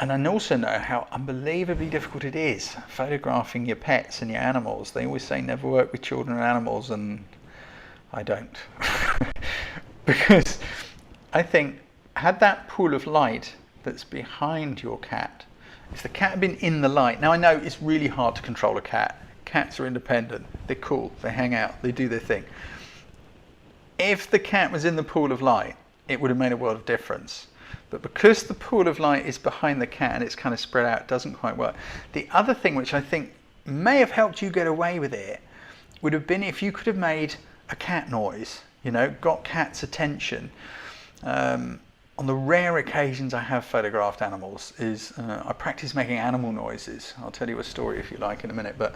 And I also know how unbelievably difficult it is photographing your pets and your animals. They always say never work with children and animals, and I don't. Because I think, had that pool of light that's behind your cat, if the cat had been in the light, now I know it's really hard to control a cat. Cats are independent, they're cool, they hang out, they do their thing. If the cat was in the pool of light, it would have made a world of difference. But because the pool of light is behind the cat and it's kind of spread out, it doesn't quite work. The other thing which I think may have helped you get away with it would have been if you could have made a cat noise, you know, got cat's attention. On the rare occasions I have photographed animals, I practice making animal noises. I'll tell you a story if you like in a minute. But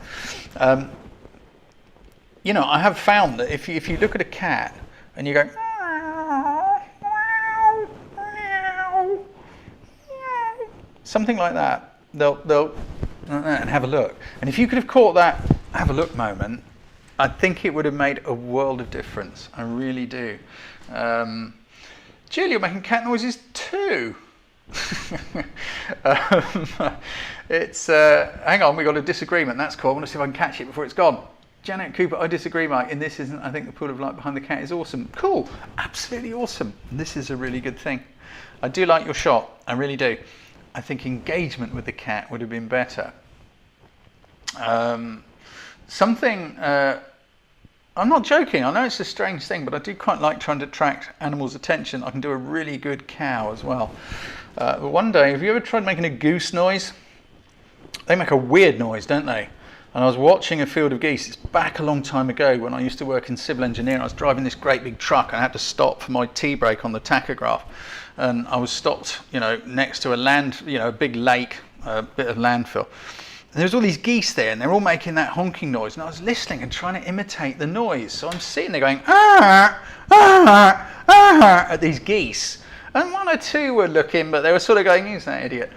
you know, I have found that if you look at a cat and you go something like that, they'll and have a look. And if you could have caught that have a look moment, I think it would have made a world of difference. I really do. Jill, you're making cat noises too. It's hang on, we got a disagreement. That's cool. I want to see if I can catch it before it's gone. Janet Cooper, I disagree, Mike. And this isn't. I think the pool of light behind the cat is awesome. Cool, absolutely awesome. This is a really good thing. I do like your shot. I really do. I think engagement with the cat would have been better. I'm not joking, I know it's a strange thing, but I do quite like trying to attract animals' attention. I can do a really good cow as well. But one day, have you ever tried making a goose noise? They make a weird noise, don't they? And I was watching a field of geese. It's back a long time ago when I used to work in civil engineering. I was driving this great big truck and I had to stop for my tea break on the tachograph. And I was stopped, you know, next to a big lake, a bit of landfill. And there's all these geese there and they're all making that honking noise. And I was listening and trying to imitate the noise. So I'm sitting there going, ah, ah, ah, at these geese. And one or two were looking, but they were sort of going, who's that idiot?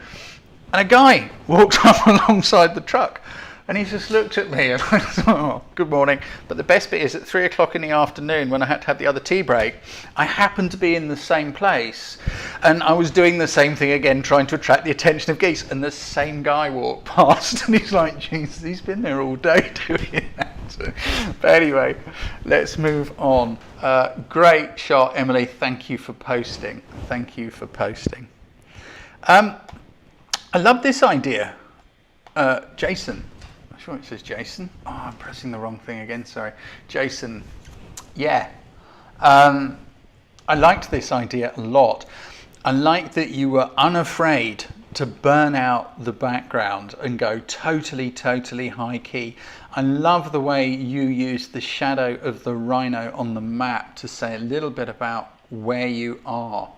And a guy walked up alongside the truck. And he just looked at me and I thought, oh, good morning. But the best bit is at 3 o'clock in the afternoon when I had to have the other tea break, I happened to be in the same place and I was doing the same thing again, trying to attract the attention of geese. And the same guy walked past and he's like, Jesus, he's been there all day doing that. But anyway, let's move on. Great shot, Emily. Thank you for posting. Thank you for posting. I love this idea. Jason. sure it says Jason. Oh, I'm pressing the wrong thing again, sorry. Jason, yeah. I liked this idea a lot. I like that you were unafraid to burn out the background and go totally high key. I love the way you used the shadow of the rhino on the map to say a little bit about where you are.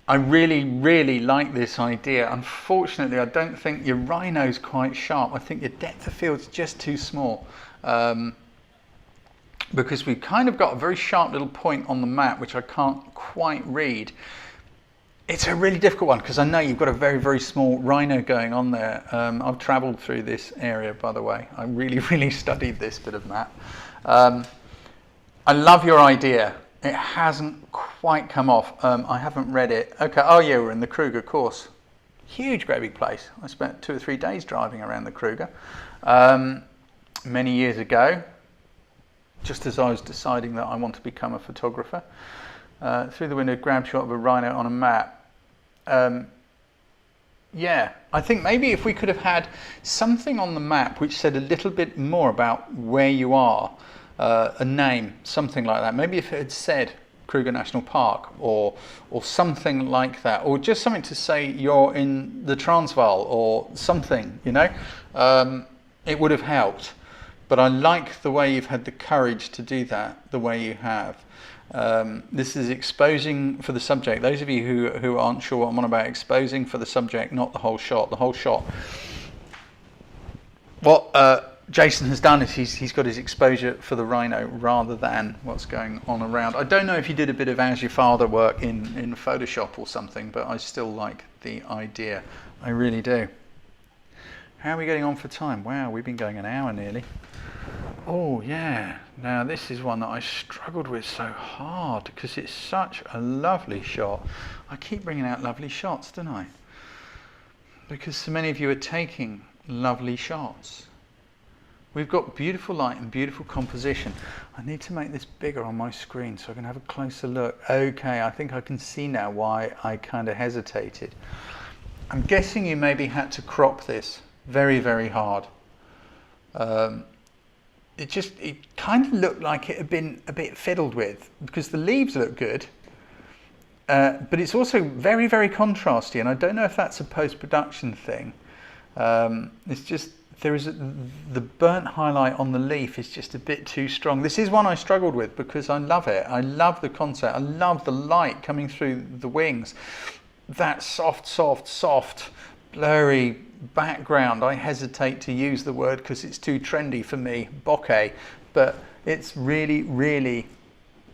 I really like this idea. Unfortunately, I don't think your rhino's quite sharp. I think your depth of field's just too small. Because we've kind of got a very sharp little point on the map which I can't quite read. It's a really difficult one because I know you've got a very small rhino going on there. I've travelled through this area, by the way. I really studied this bit of map. I love your idea. It hasn't quite come off. I haven't read it. Okay, oh yeah, we're in the Kruger course. Huge, great big place. I spent 2 or 3 days driving around the Kruger many years ago, just as I was deciding that I want to become a photographer. Through the window, grab shot of a rhino on a map. Yeah, I think maybe if we could have had something on the map which said a little bit more about where you are, a name, something like that. Maybe if it had said Kruger National Park or something like that, or just something to say you're in the Transvaal or something, you know, it would have helped. But I like the way you've had the courage to do that, the way you have. This is exposing for the subject. Those of you who aren't sure what I'm on about, exposing for the subject, not the whole shot. The whole shot. What Jason has done is he's got his exposure for the rhino rather than what's going on around. I don't know if you did a bit of As Your Father work in Photoshop or something, but I still like the idea. I really do. How are we getting on for time? Wow, we've been going an hour nearly. Oh yeah, now this is one that I struggled with so hard because it's such a lovely shot. I keep bringing out lovely shots, don't I? Because so many of you are taking lovely shots. We've got beautiful light and beautiful composition. I need to make this bigger on my screen so I can have a closer look. Okay, I think I can see now why I kind of hesitated. I'm guessing you maybe had to crop this very hard. It kind of looked like it had been a bit fiddled with because the leaves look good, but it's also very contrasty, and I don't know if that's a post-production thing. It's just the burnt highlight on the leaf is just a bit too strong. This is one I struggled with because I love it. I love the concept. I love the light coming through the wings. That soft, blurry background. I hesitate to use the word because it's too trendy for me, bokeh, but it's really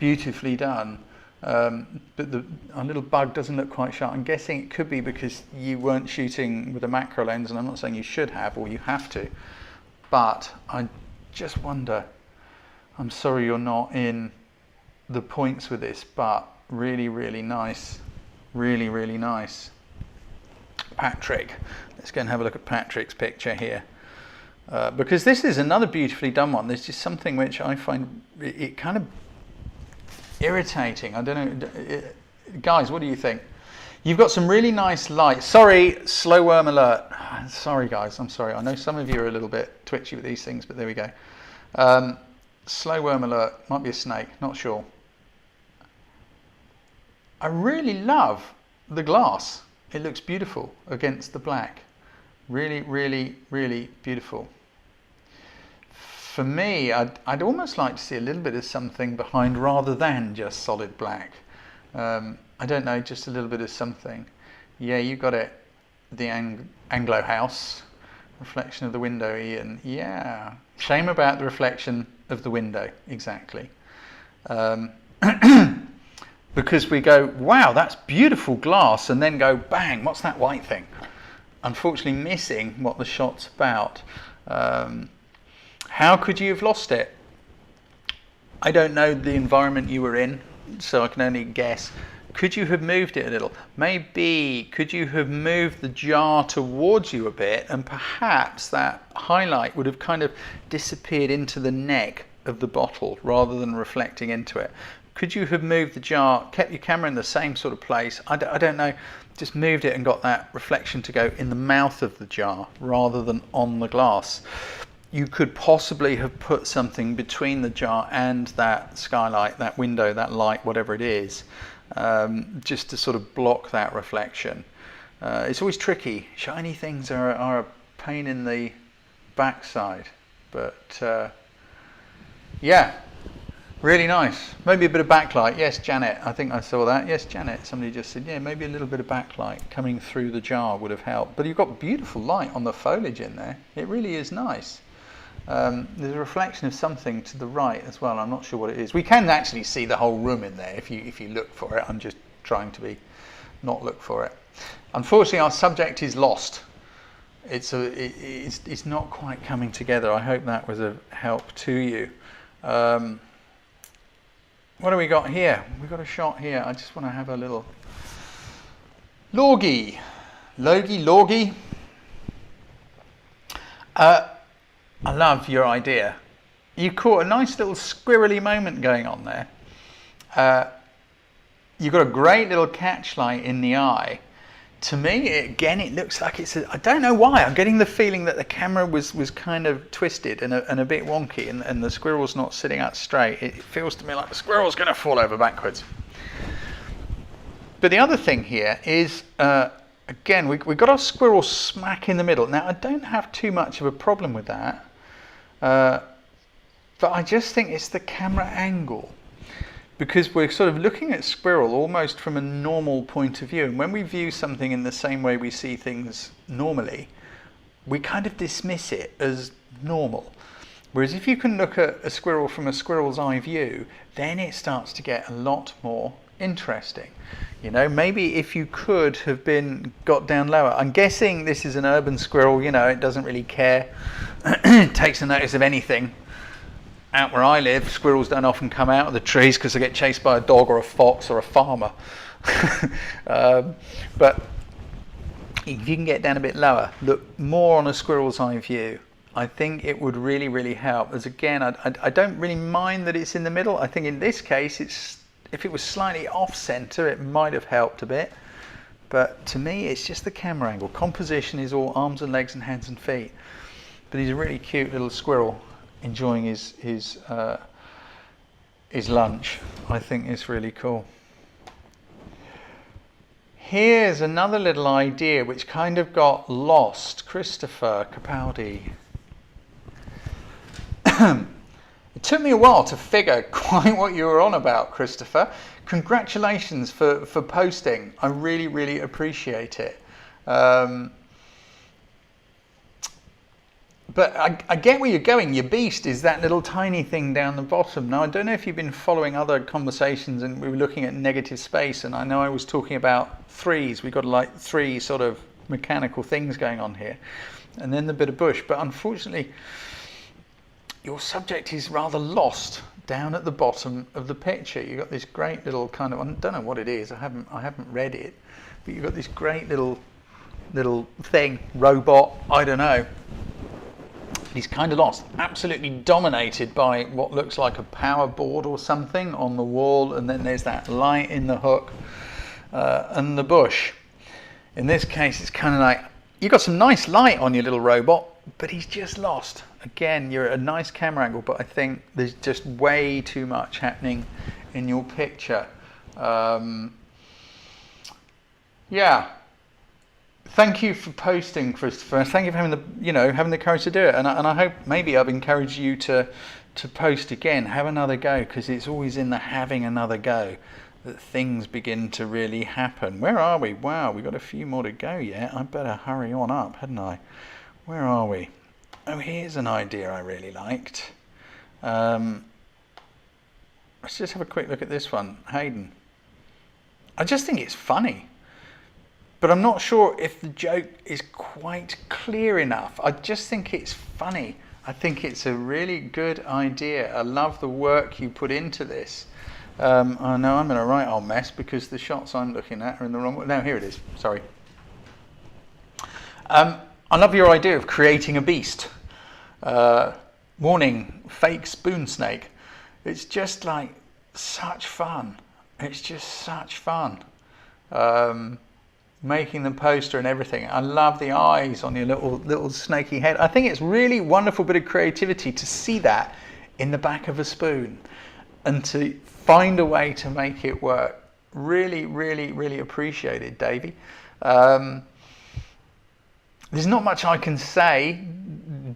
beautifully done. But our little bug doesn't look quite sharp. I'm guessing it could be because you weren't shooting with a macro lens, and I'm not saying you should have or you have to, but I just wonder, I'm sorry you're not in the points with this, but really nice, really nice. Patrick, let's go and have a look at Patrick's picture here, because this is another beautifully done one. There's just something which I find it kind of irritating. I don't know, guys, what do you think? You've got some really nice light. Sorry, slow worm alert. Sorry guys, I'm sorry. I know some of you are a little bit twitchy with these things, but there we go. Slow worm alert, might be a snake, not sure. I really love the glass. It looks beautiful against the black. Really beautiful. For me, I'd almost like to see a little bit of something behind rather than just solid black. I don't know, just a little bit of something. Yeah, you got it. The Anglo house. Reflection of the window, Ian. Yeah. Shame about the reflection of the window, exactly. Because we go, wow, that's beautiful glass, and then go, bang, what's that white thing? Unfortunately missing what the shot's about. How could you have lost it? I don't know the environment you were in, so I can only guess. Could you have moved it a little? Maybe, could you have moved the jar towards you a bit, and perhaps that highlight would have kind of disappeared into the neck of the bottle rather than reflecting into it? Could you have moved the jar, kept your camera in the same sort of place? I don't know. just moved it and got that reflection to go in the mouth of the jar rather than on the glass. You could possibly have put something between the jar and that skylight, that window, that light, whatever it is, just to sort of block that reflection. It's always tricky. Shiny things are a pain in the backside, but yeah, really nice. Maybe a bit of backlight. Yes, Janet, I think I saw that. Yes, Janet, somebody just said, yeah, maybe a little bit of backlight coming through the jar would have helped. But you've got beautiful light on the foliage in there. It really is nice. There's a reflection of something to the right as well. I'm not sure what it is. We can actually see the whole room in there if you look for it. I'm just trying to not look for it. Unfortunately, our subject is lost. It's not quite coming together. I hope that was a help to you. What do we got here? We've got a shot here. I just want to have a little Logie. I love your idea. You caught a nice little squirrely moment going on there. You've got a great little catchlight in the eye. To me, again, it looks like I don't know why, I'm getting the feeling that the camera was kind of twisted and a bit wonky, and the squirrel's not sitting up straight. It feels to me like the squirrel's going to fall over backwards. But the other thing here is, again, we got our squirrel smack in the middle. Now, I don't have too much of a problem with that, but I just think it's the camera angle. Because we're sort of looking at squirrel almost from a normal point of view. And when we view something in the same way we see things normally, we kind of dismiss it as normal. Whereas if you can look at a squirrel from a squirrel's eye view, then it starts to get a lot more interesting. You know, maybe if you could have got down lower. I'm guessing this is an urban squirrel, you know, it doesn't really care. It takes no notice of anything. Out where I live, squirrels don't often come out of the trees because they get chased by a dog or a fox or a farmer. But if you can get down a bit lower, look more on a squirrel's eye view, I think it would really, really help. As again, I don't really mind that it's in the middle. I think in this case, if it was slightly off center, it might have helped a bit. But to me, it's just the camera angle. Composition is all arms and legs and hands and feet. But he's a really cute little squirrel, enjoying his lunch. I think it's really cool. Here's another little idea which kind of got lost. Christopher Capaldi. It took me a while to figure quite what you were on about, Christopher. Congratulations for posting. I really, really appreciate it. But I get where you're going. Your beast is that little tiny thing down the bottom. Now, I don't know if you've been following other conversations, and we were looking at negative space, and I know I was talking about threes. We've got like three sort of mechanical things going on here, and then the bit of bush. But unfortunately, your subject is rather lost down at the bottom of the picture. You've got this great little kind of, I don't know what it is. I haven't read it, but you've got this great little thing, robot, I don't know. He's kind of lost, absolutely dominated by what looks like a power board or something on the wall, and then there's that light in the hook and the bush. In this case, it's kind of like, you've got some nice light on your little robot, but he's just lost. Again, you're at a nice camera angle, but I think there's just way too much happening in your picture. Yeah. Thank you for posting, Christopher. Thank you for having the courage to do it. And I hope maybe I've encouraged you to post again, have another go, because it's always in the having another go that things begin to really happen. Where are we? Wow, we've got a few more to go yet. I better hurry on up, hadn't I? Where are we? Oh, here's an idea I really liked. Let's just have a quick look at this one. Hayden. I just think it's funny. But I'm not sure if the joke is quite clear enough. I just think it's funny. I think it's a really good idea. I love the work you put into this. I know I'm in a right old mess because the shots I'm looking at are in the wrong way. No, here it is. Sorry. I love your idea of creating a beast. Warning, fake spoon snake. It's just like such fun. It's just such fun. making the poster and everything. I love the eyes on your little snaky head. I think it's really wonderful bit of creativity to see that in the back of a spoon and to find a way to make it work. Really, really, really appreciated, Davey. There's not much I can say.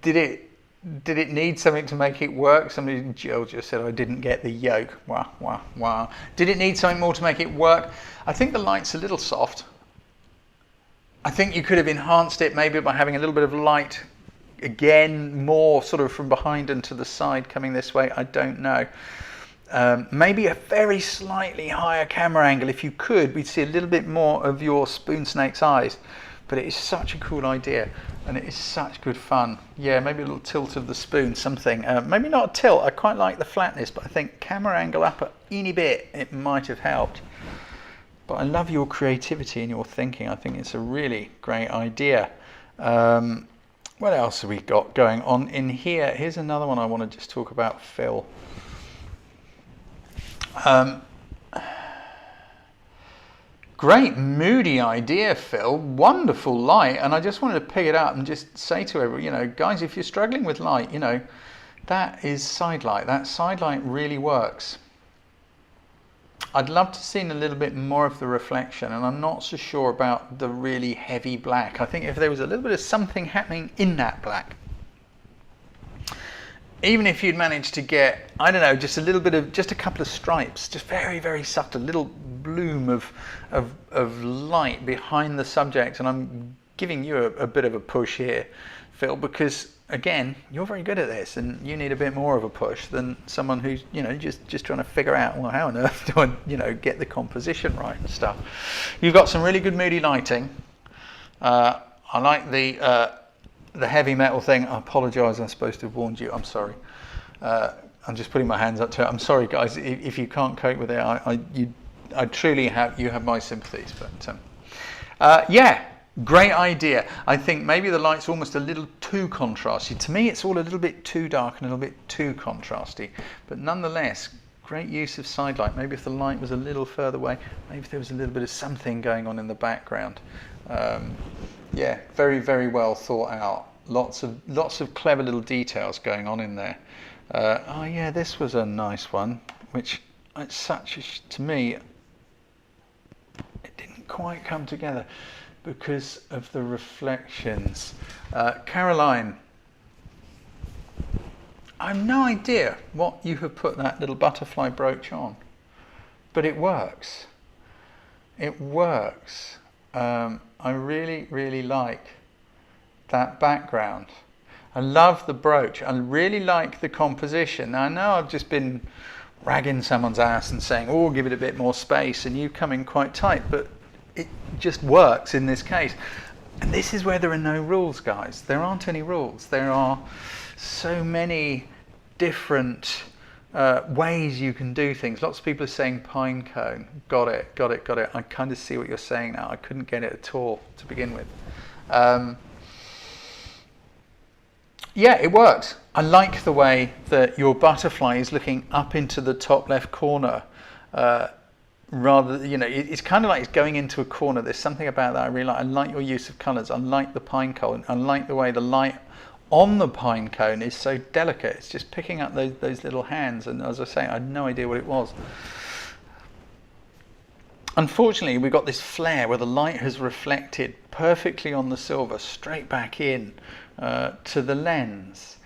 Did it need something to make it work? Jill just said I didn't get the yolk. Wow. Did it need something more to make it work? I think the light's a little soft. I think you could have enhanced it maybe by having a little bit of light, again, more sort of from behind and to the side coming this way. I don't know. Maybe a very slightly higher camera angle. If you could, we'd see a little bit more of your spoon snake's eyes. But it is such a cool idea and it is such good fun. Yeah, maybe a little tilt of the spoon, something. Maybe not a tilt. I quite like the flatness, but I think camera angle up a teeny bit, it might have helped. But I love your creativity and your thinking. I think it's a really great idea. What else have we got going on in here? Here's another one I want to just talk about, Phil. Great moody idea, Phil. Wonderful light. And I just wanted to pick it up and just say to everyone, guys, if you're struggling with light, that is side light. That side light really works. I'd love to see a little bit more of the reflection, and I'm not so sure about the really heavy black. I think if there was a little bit of something happening in that black, even if you'd managed to get, I don't know, just a little bit of, just a couple of stripes, just very, very subtle, little bloom of light behind the subject. And I'm giving you a bit of a push here, Phil, because again, you're very good at this and you need a bit more of a push than someone who's, just trying to figure out, well, how on earth do I, get the composition right and stuff. You've got some really good moody lighting. I like the heavy metal thing. I apologise, I'm supposed to have warned you. I'm sorry. I'm just putting my hands up to it. I'm sorry, guys, if you can't cope with it. I truly have my sympathies. But yeah, great idea. I think maybe the light's almost a little too contrasty. To me, it's all a little bit too dark and a little bit too contrasty. But nonetheless, great use of side light. Maybe if the light was a little further away, maybe if there was a little bit of something going on in the background. Yeah, very, very well thought out. Lots of clever little details going on in there. Oh yeah, this was a nice one, which to me, it didn't quite come together because of the reflections. Caroline, I have no idea what you have put that little butterfly brooch on, but it works. It works. I really, really like that background. I love the brooch. I really like the composition. Now, I know I've just been ragging someone's ass and saying, oh, give it a bit more space, and you come in quite tight, but it just works in this case. And this is where there are no rules, guys. There aren't any rules. There are so many different ways you can do things. Lots of people are saying pine cone. Got it. I kind of see what you're saying now. I couldn't get it at all to begin with. Yeah, it works. I like the way that your butterfly is looking up into the top left corner. Rather, it's kind of like it's going into a corner. There's something about that I really like. I like your use of colours. I like the pine cone. I like the way the light on the pine cone is so delicate. It's just picking up those little hands, and as I say, I had no idea what it was. Unfortunately, we've got this flare where the light has reflected perfectly on the silver straight back in to the lens,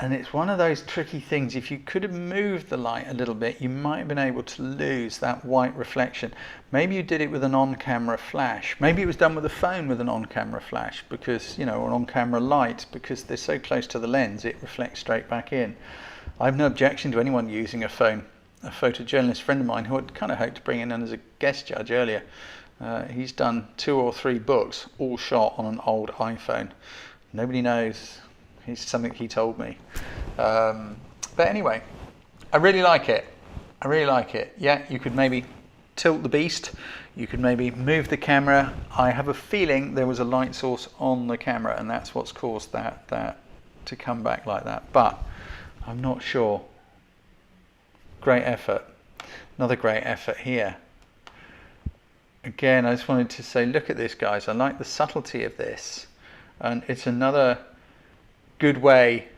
and it's one of those tricky things. If you could have moved the light a little bit, you might have been able to lose that white reflection. Maybe you did it with an on-camera flash. Maybe it was done with a phone with an on-camera flash, because or an on-camera light, because they're so close to the lens it reflects straight back in. I have no objection to anyone using a phone. A photojournalist friend of mine who I'd kind of hoped to bring in as a guest judge earlier, he's done 2 or 3 books all shot on an old iPhone. Nobody knows. It's something he told me. But anyway, I really like it. Yeah, you could maybe tilt the beast. You could maybe move the camera. I have a feeling there was a light source on the camera, and that's what's caused that to come back like that. But I'm not sure. Great effort. Another great effort here. again, I just wanted to say, look at this, guys. I like the subtlety of this, and it's another good way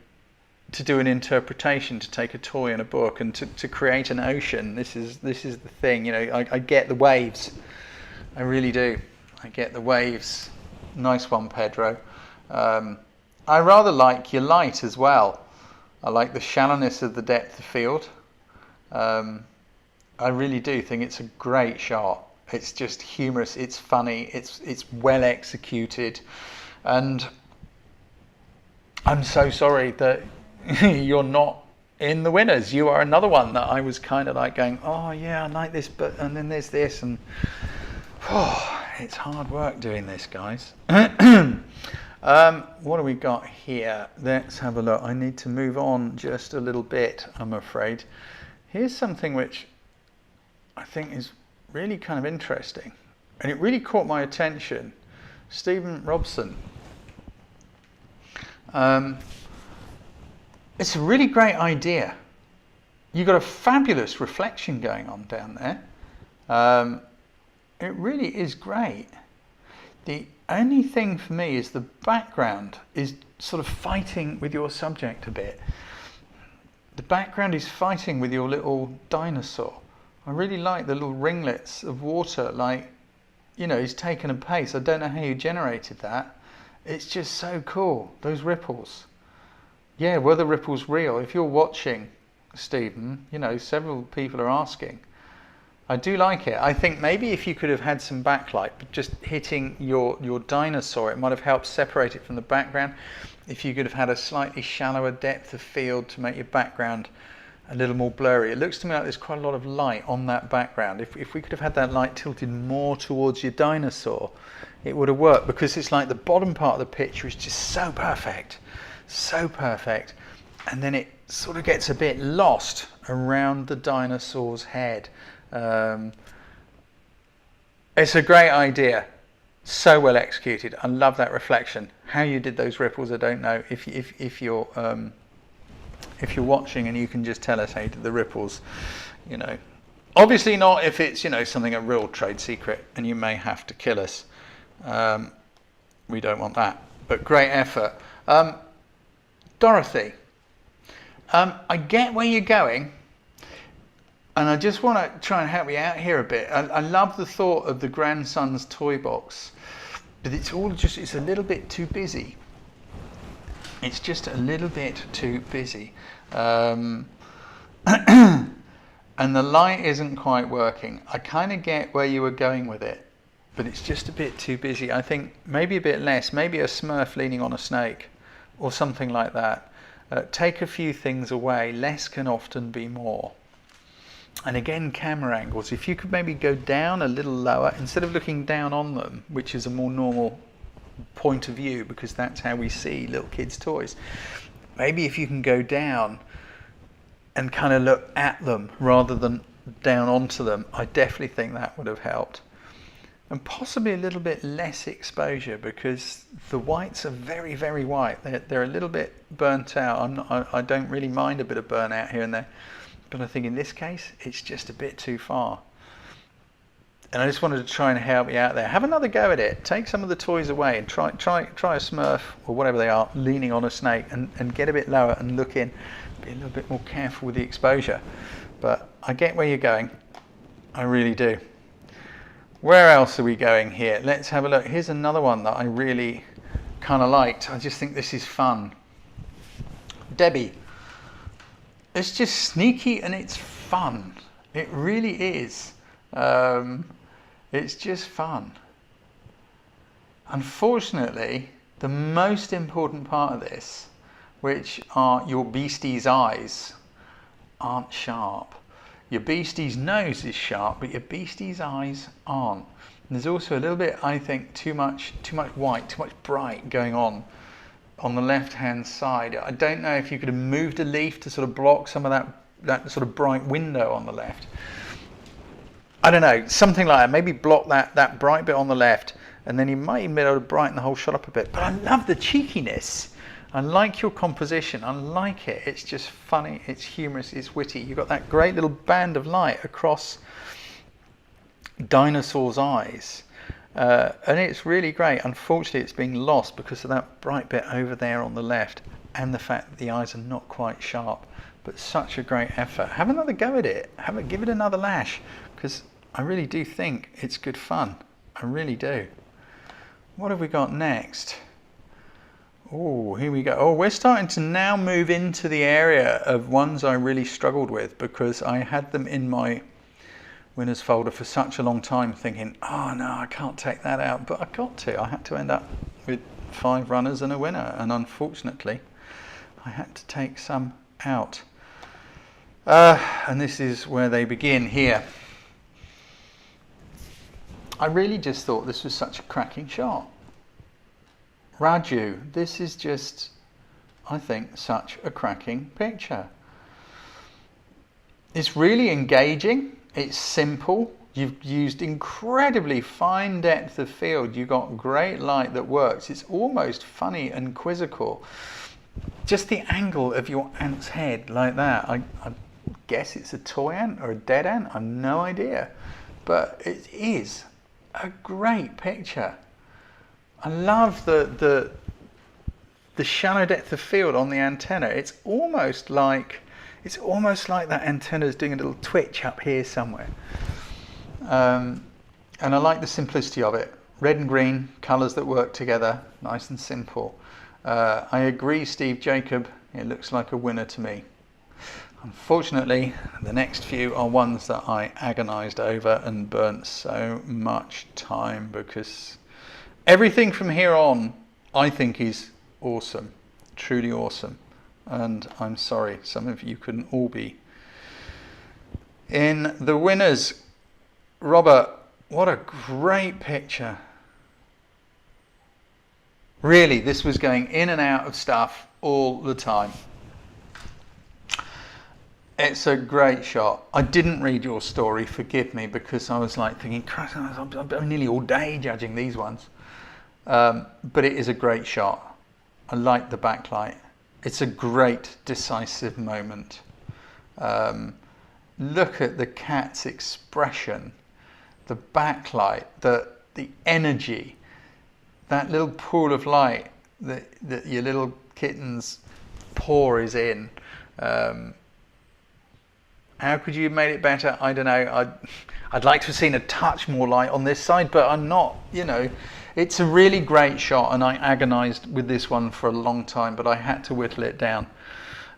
to do an interpretation, to take a toy in a book and to create an ocean. This is the thing, you know. I get the waves. I really do. I get the waves. Nice one, Pedro. I rather like your light as well. I like the shallowness of the depth of field. I really do think it's a great shot. It's just humorous. It's funny. It's well executed, and I'm so sorry that you're not in the winners. You are another one that I was kind of like going, oh yeah, I like this, but and then there's this, and it's hard work doing this, guys. What do we got here? Let's have a look. I need to move on just a little bit, I'm afraid. Here's something which I think is really kind of interesting, and it really caught my attention. Stephen Robson. It's a really great idea. You've got a fabulous reflection going on down there. It really is great. The only thing for me is the background is sort of fighting with your subject a bit. The background is fighting with your little dinosaur. I really like the little ringlets of water, like, you know, he's taken a pace. I don't know how you generated that. It's just so cool, those ripples. Yeah, were the ripples real? If you're watching, Stephen, you know, several people are asking. I do like it. I think maybe if you could have had some backlight, just hitting your dinosaur, it might have helped separate it from the background. If you could have had a slightly shallower depth of field to make your background a little more blurry. It looks to me like there's quite a lot of light on that background. If we could have had that light tilted more towards your dinosaur, it would have worked, because it's like the bottom part of the picture is just so perfect, and then it sort of gets a bit lost around the dinosaur's head. It's a great idea, so well executed. I love that reflection. How you did those ripples, I don't know. If you're watching and you can just tell us how you did the ripples, you know, obviously not if it's, you know, something a real trade secret and you may have to kill us. We don't want that, but great effort. Dorothy, I get where you're going, and I just want to try and help you out here a bit. I love the thought of the grandson's toy box, but it's a little bit too busy. It's just a little bit too busy. And the light isn't quite working. I kind of get where you were going with it, but it's just a bit too busy. I think maybe a bit less, maybe a Smurf leaning on a snake or something like that. Take a few things away. Less can often be more. And again, camera angles. If you could maybe go down a little lower, instead of looking down on them, which is a more normal point of view, because that's how we see little kids' toys. Maybe if you can go down and kind of look at them rather than down onto them, I definitely think that would have helped. And possibly a little bit less exposure, because the whites are very, very white. They're a little bit burnt out. I don't really mind a bit of burnout here and there, but I think in this case it's just a bit too far. And I just wanted to try and help you out there. Have another go at it. Take some of the toys away and try a Smurf or whatever they are leaning on a snake, and get a bit lower and look in. Be a little bit more careful with the exposure. But I get where you're going. I really do. Where else are we going here? Let's have a look. Here's another one that I really kind of liked. I just think this is fun. Debbie. It's just sneaky and it's fun. It really is. It's just fun. Unfortunately, the most important part of this, which are your beastie's eyes, aren't sharp. Your beastie's nose is sharp, but your beastie's eyes aren't. And there's also a little bit, I think, too much white, too much bright going on the left-hand side. I don't know if you could have moved a leaf to sort of block some of that sort of bright window on the left. I don't know, something like that. Maybe block that bright bit on the left, and then you might even be able to brighten the whole shot up a bit. But I love the cheekiness. I like your composition. I like it. It's just funny. It's humorous. It's witty. You've got that great little band of light across dinosaur's eyes. And it's really great. Unfortunately, it's being lost because of that bright bit over there on the left and the fact that the eyes are not quite sharp. But such a great effort. Have another go at it. Give it another lash, because I really do think it's good fun. I really do. What have we got next? Oh, here we go. Oh, we're starting to now move into the area of ones I really struggled with, because I had them in my winners folder for such a long time thinking, oh no, I can't take that out, but I got to. I had to end up with 5 runners and a winner, and unfortunately I had to take some out. And this is where they begin here. I really just thought this was such a cracking shot. Raju, this is just, I think, such a cracking picture. It's really engaging. It's simple. You've used incredibly fine depth of field. You've got great light that works. It's almost funny and quizzical. Just the angle of your ant's head like that. I guess it's a toy ant or a dead ant. I've no idea. But it is a great picture. I love the shallow depth of field on the antenna. It's almost like that antenna is doing a little twitch up here somewhere. And I like the simplicity of it. Red and green, colours that work together, nice and simple. I agree, Steve Jacob, it looks like a winner to me. Unfortunately, the next few are ones that I agonised over and burnt so much time, because everything from here on I think is awesome, truly awesome. And I'm sorry, some of you couldn't all be in the winners. Robert, what a great picture. Really, this was going in and out of stuff all the time. It's a great shot. I didn't read your story, forgive me, because I was like thinking, Christ, I'm nearly all day judging these ones. But it is a great shot. I like the backlight. It's a great decisive moment. Look at the cat's expression, the backlight, the energy, that little pool of light that your little kitten's paw is in. How could you have made it better? I don't know. I'd like to have seen a touch more light on this side, but I'm not, It's a really great shot, and I agonised with this one for a long time, but I had to whittle it down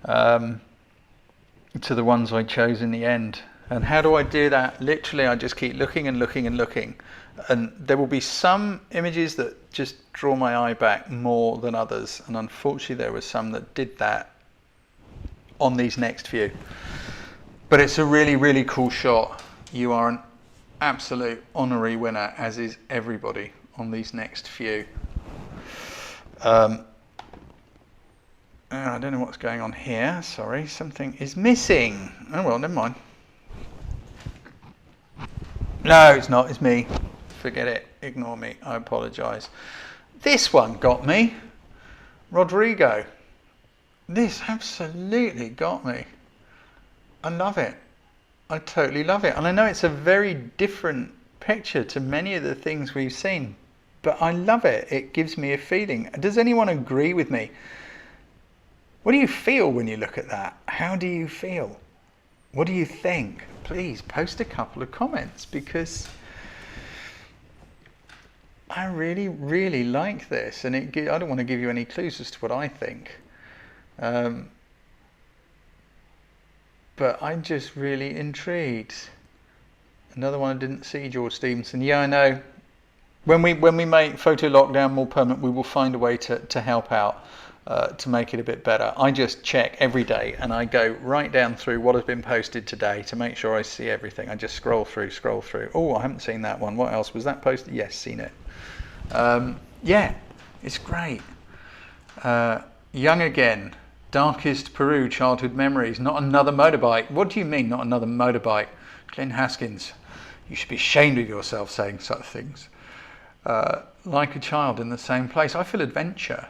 to the ones I chose in the end. And how do I do that? Literally, I just keep looking and looking and looking. And there will be some images that just draw my eye back more than others. And unfortunately, there were some that did that on these next few. But it's a really, really cool shot. You are an absolute honorary winner, as is everybody on these next few. I don't know what's going on here. Sorry, something is missing. Oh well, never mind. No, it's not. It's me. Forget it. Ignore me. I apologise. This one got me. Rodrigo. This absolutely got me. I love it. I totally love it. And I know it's a very different picture to many of the things we've seen, but I love it. It gives me a feeling. Does anyone agree with me? What do you feel when you look at that? How do you feel? What do you think? Please post a couple of comments, because I really, really like this. And I don't want to give you any clues as to what I think. But I'm just really intrigued. Another one I didn't see, George Stevenson. Yeah, I know. When we make photo lockdown more permanent, we will find a way to help out, to make it a bit better. I just check every day, and I go right down through what has been posted today to make sure I see everything. I just scroll through. Oh, I haven't seen that one. What else was that posted? Yes, seen it. Yeah, it's great. Young again. Darkest Peru childhood memories. Not another motorbike. What do you mean, not another motorbike? Glenn Haskins, you should be ashamed of yourself saying such things. Like a child in the same place. I feel adventure.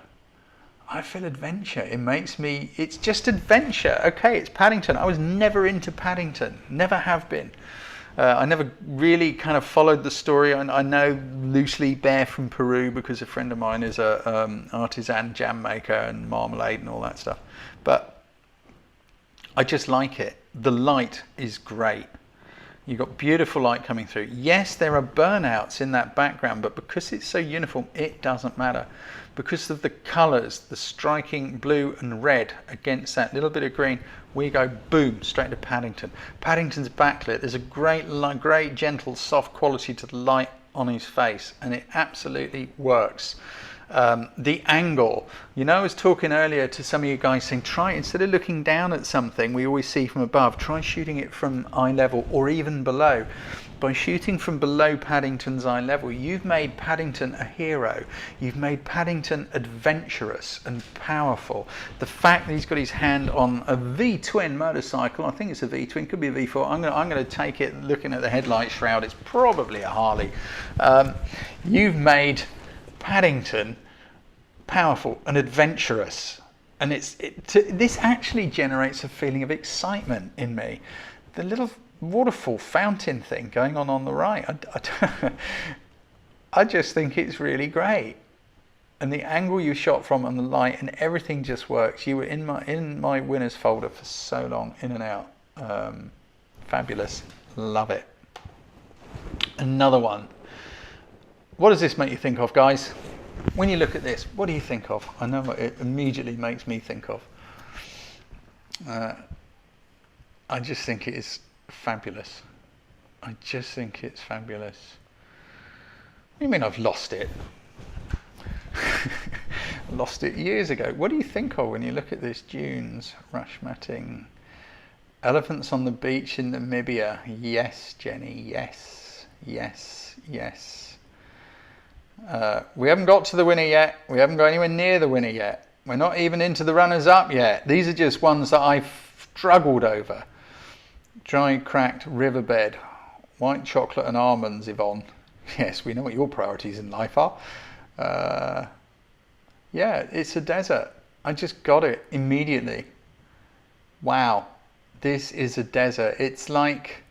It makes me, it's just adventure. Okay, it's Paddington. I was never into Paddington. Never have been. I never really kind of followed the story. I know loosely Bear from Peru because a friend of mine is a artisan jam maker and marmalade and all that stuff. But I just like it. The light is great. You've got beautiful light coming through. Yes, there are burnouts in that background, but because it's so uniform, it doesn't matter. Because of the colours, the striking blue and red against that little bit of green, we go boom, straight to Paddington. Paddington's backlit. There's a great, gentle, soft quality to the light on his face, and it absolutely works. The angle, I was talking earlier to some of you guys saying, try, instead of looking down at something we always see from above, try shooting it from eye level or even below. By shooting from below Paddington's eye level, you've made Paddington a hero. You've made Paddington adventurous and powerful. The fact that he's got his hand on a V-twin motorcycle, I think it's a V-twin, could be a V4. I'm going to take it looking at the headlight shroud. It's probably a Harley. You've made Paddington powerful and adventurous, and this actually generates a feeling of excitement in me. The little waterfall fountain thing going on the right, I just think it's really great, and the angle you shot from and the light and everything just works. You were in my winners folder for so long, in and out. Fabulous, love it. Another one. What does this make you think of, guys? When you look at this, what do you think of? I know what it immediately makes me think of. I just think it is fabulous. I just think it's fabulous. What do you mean I've lost it? Lost it years ago. What do you think of when you look at this? Dunes, rush matting, elephants on the beach in Namibia. Yes, Jenny, yes, yes, yes. We haven't got to the winner yet. We haven't got anywhere near the winner yet. We're not even into the runners-up yet. These are just ones that I've struggled over. Dry cracked riverbed, white chocolate and almonds, Yvonne. Yes, we know what your priorities in life are. Yeah, it's a desert. I just got it immediately. Wow, this is a desert. It's like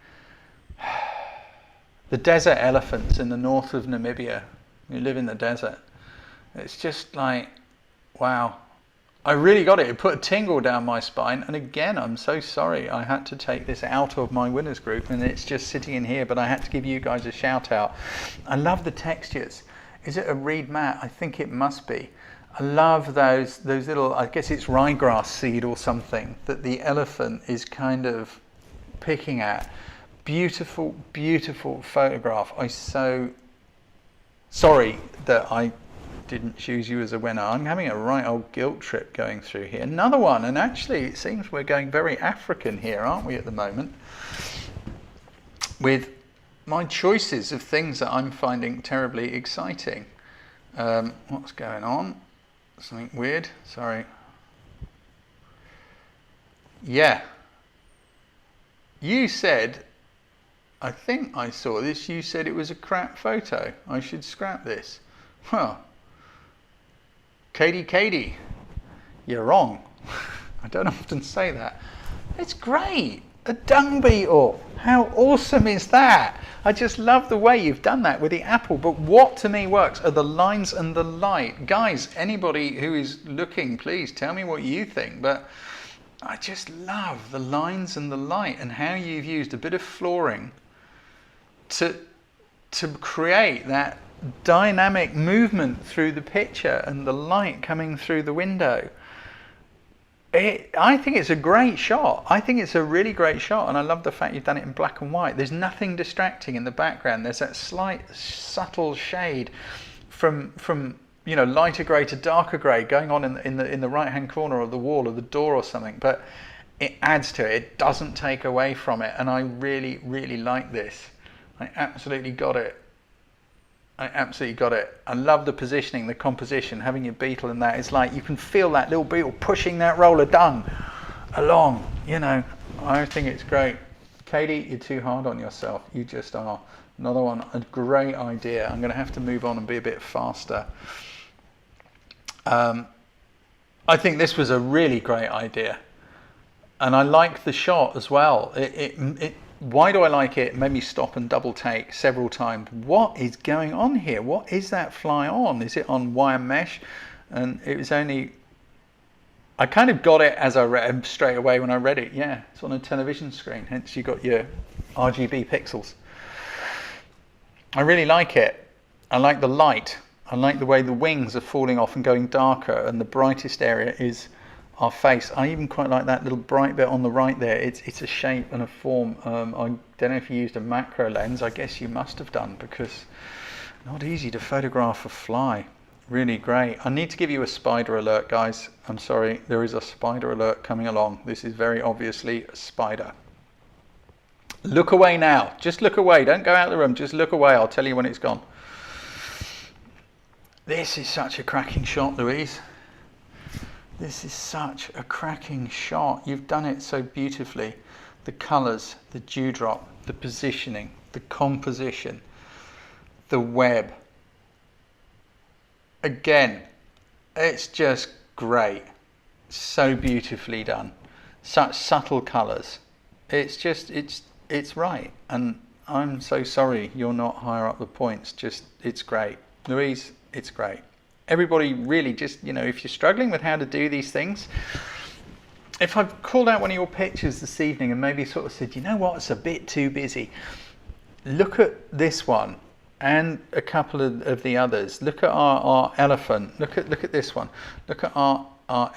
the desert elephants in the north of Namibia. You live in the desert. It's just like, wow. I really got it. It put a tingle down my spine. And again, I'm so sorry I had to take this out of my winners group and it's just sitting in here, but I had to give you guys a shout out. I love the textures. Is it a reed mat? I think it must be. I love those little, I guess it's ryegrass seed or something that the elephant is kind of picking at. Beautiful, beautiful photograph. Sorry that I didn't choose you as a winner. I'm having a right old guilt trip going through here. Another one, and actually it seems we're going very African here, aren't we, at the moment? With my choices of things that I'm finding terribly exciting. What's going on? Something weird, sorry. Yeah. You said, I think I saw this, you said it was a crap photo. I should scrap this. Well, Katie, you're wrong. I don't often say that. It's great. A dung beetle. How awesome is that? I just love the way you've done that with the apple. But what to me works are the lines and the light. Guys, anybody who is looking, please tell me what you think. But I just love the lines and the light and how you've used a bit of flooring to create that dynamic movement through the picture and the light coming through the window. I think it's a great shot. I think it's a really great shot, and I love the fact you've done it in black and white. There's nothing distracting in the background. There's that slight subtle shade from lighter grey to darker grey going on in the right hand corner of the wall or the door or something, but it adds to it. It doesn't take away from it, and I really, really like this. I absolutely got it. I love the positioning, the composition, having your beetle in that. It's like you can feel that little beetle pushing that roll of dung along, I think it's great. Katie, you're too hard on yourself. You just are. Another one, a great idea. I'm going to have to move on and be a bit faster. I think this was a really great idea. And I like the shot as well. It Why do I like it? It made me stop and double take several times. What is going on here? What is that fly on? Is it on wire mesh? And it was only, I kind of got it as I read straight away when I read it. Yeah, it's on a television screen, hence you got your RGB pixels. I really like it. I like the light. I like the way the wings are falling off and going darker, and the brightest area is our face. I even quite like that little bright bit on the right there. It's a shape and a form. I don't know if you used a macro lens. I guess you must have done, because not easy to photograph a fly. Really great. I need to give you a spider alert, guys. I'm sorry, there is a spider alert coming along. This is very obviously a spider. Look away now. Just look away. Don't go out of the room. Just look away. I'll tell you when it's gone. This is such a cracking shot, Louise. This is such a cracking shot. You've done it so beautifully. The colours, the dewdrop, the positioning, the composition, the web. Again, it's just great. So beautifully done. Such subtle colours. It's just, it's right. And I'm so sorry you're not higher up the points. Just, it's great. Louise, it's great. Everybody really just, if you're struggling with how to do these things, if I've called out one of your pictures this evening and maybe sort of said, you know what, it's a bit too busy, look at this one and a couple of the others. Look at our elephant. Look at this one. Look at our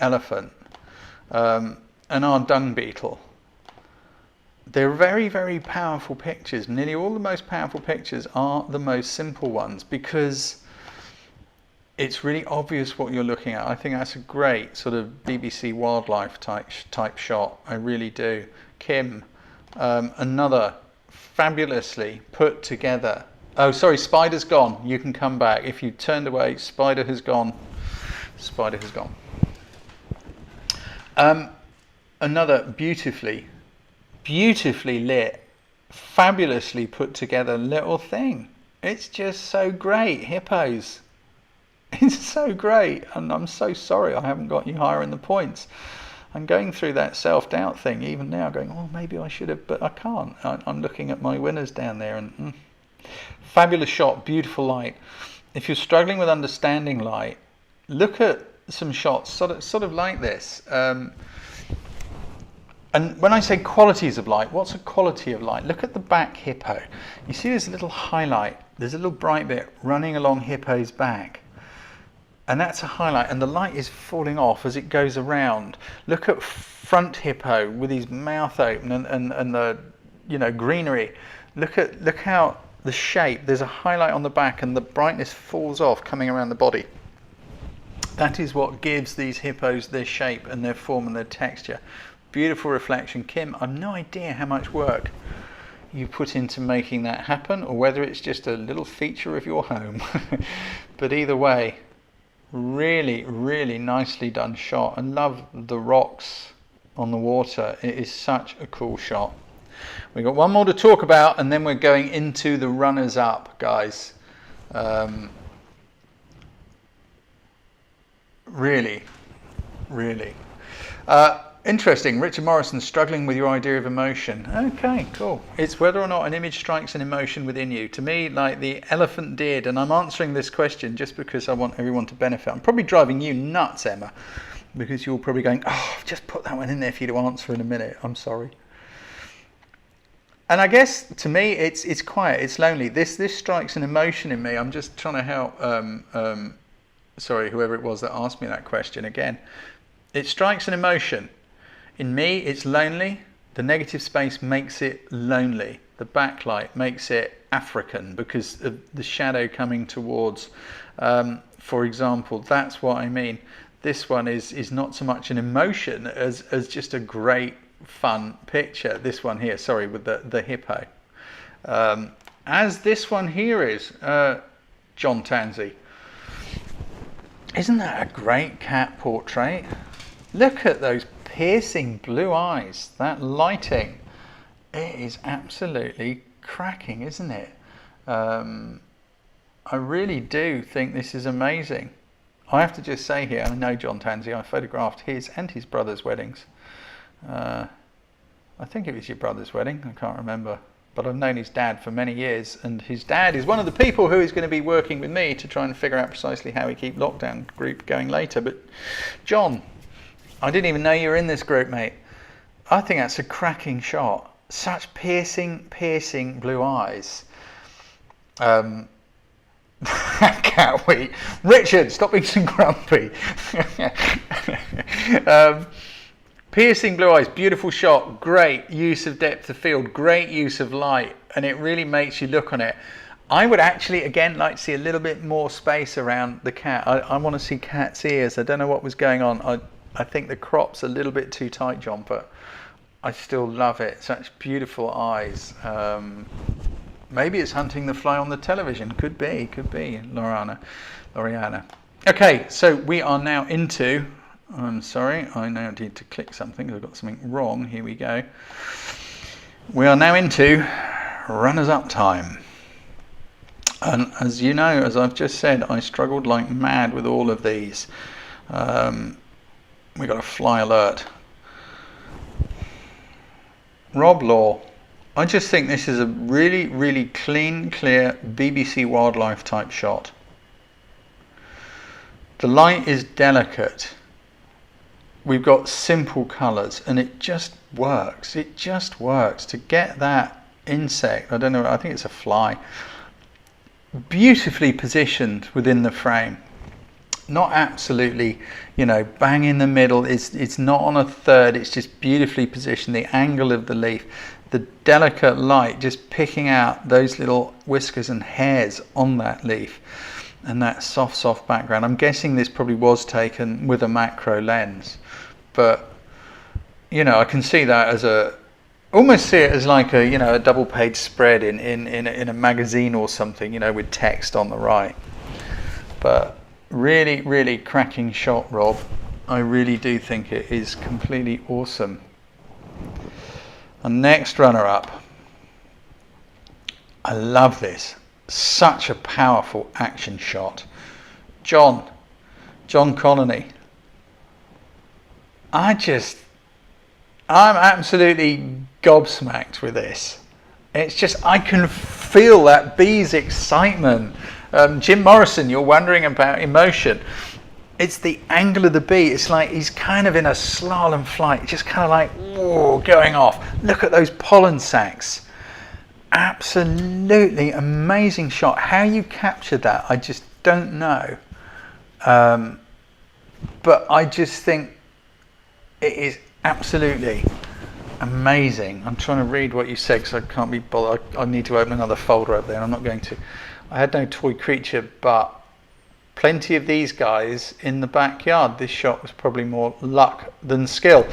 elephant and our dung beetle. They're very, very powerful pictures. Nearly all the most powerful pictures are the most simple ones, because it's really obvious what you're looking at. I think that's a great sort of BBC wildlife type shot. I really do. Kim, another fabulously put together. Oh, sorry, spider's gone. You can come back. If you turned away, spider has gone. Spider has gone. Another beautifully lit, fabulously put together little thing. It's just so great. Hippos. It's so great, and I'm so sorry I haven't got you higher in the points. I'm going through that self-doubt thing even now, going, oh, maybe I should have, but I can't. I'm looking at my winners down there, and fabulous shot, beautiful light. If you're struggling with understanding light, look at some shots sort of like this. And when I say qualities of light, what's a quality of light? Look at the back hippo. You see there's a little highlight, there's a little bright bit running along hippo's back. And that's a highlight, and the light is falling off as it goes around. Look at front hippo with his mouth open and the greenery. Look how the shape, there's a highlight on the back and the brightness falls off coming around the body. That is what gives these hippos their shape and their form and their texture. Beautiful reflection. Kim, I've no idea how much work you put into making that happen, or whether it's just a little feature of your home. But either way, really, really nicely done shot. And love the rocks on the water. It is such a cool shot. We've got one more to talk about, and then we're going into the runners up, guys. Really. Interesting. Richard Morrison, struggling with your idea of emotion. Okay, cool. It's whether or not an image strikes an emotion within you. To me, like the elephant did, and I'm answering this question just because I want everyone to benefit. I'm probably driving you nuts, Emma, because you're probably going, oh, I've just put that one in there for you to answer in a minute. I'm sorry. And I guess to me, it's quiet, it's lonely. This strikes an emotion in me. I'm just trying to help. Sorry, whoever it was that asked me that question again. It strikes an emotion. In me, it's lonely. The negative space makes it lonely. The backlight makes it African because of the shadow coming towards. For example, that's what I mean. This one is not so much an emotion as just a great fun picture. This one here, sorry, with the hippo. As this one here is, John Tansey. Isn't that a great cat portrait? Look at those piercing blue eyes, that lighting. It is absolutely cracking, isn't it? I really do think this is amazing. I have to just say here, I know John Tansey, I photographed his and his brother's weddings. I think it was your brother's wedding, I can't remember. But I've known his dad for many years, and his dad is one of the people who is going to be working with me to try and figure out precisely how we keep lockdown group going later. But John, I didn't even know you were in this group, mate. I think that's a cracking shot. Such piercing blue eyes. Can't wait. Richard, stop being so grumpy. Piercing blue eyes, beautiful shot, great use of depth of field, great use of light, and it really makes you look on it. I would actually, again, like to see a little bit more space around the cat. I want to see cat's ears. I don't know what was going on. I think the crop's a little bit too tight, John, but I still love it. Such beautiful eyes. Maybe it's hunting the fly on the television. Could be, Loriana. Okay, so we are now into... I'm sorry, I now need to click something. I've got something wrong. Here we go. We are now into runners-up time. And as you know, as I've just said, I struggled like mad with all of these. We got a fly alert. Rob Law. I just think this is a really, really clean, clear BBC wildlife type shot. The light is delicate. We've got simple colours, and it just works. It just works to get that insect. I don't know, I think it's a fly. Beautifully positioned within the frame. Not absolutely, bang in the middle. It's not on a third. It's just beautifully positioned. The angle of the leaf, the delicate light, just picking out those little whiskers and hairs on that leaf, and that soft background. I'm guessing this probably was taken with a macro lens. But I can see that as almost see it as like a double page spread in a magazine or something, with text on the right. But really, really cracking shot, Rob. I really do think it is completely awesome. And next runner up. I love this. Such a powerful action shot. John Connolly. I'm absolutely gobsmacked with this. It's just, I can feel that bee's excitement. Jim Morrison, you're wondering about emotion. It's the angle of the bee. It's like he's kind of in a slalom flight, just kind of like, whoa, going off. Look at those pollen sacs. Absolutely amazing shot. How you captured that, I just don't know. But I just think it is absolutely amazing. I'm trying to read what you said because I can't be bothered. I need to open another folder up there. I'm not going to. I had no toy creature, but plenty of these guys in the backyard. This shot was probably more luck than skill.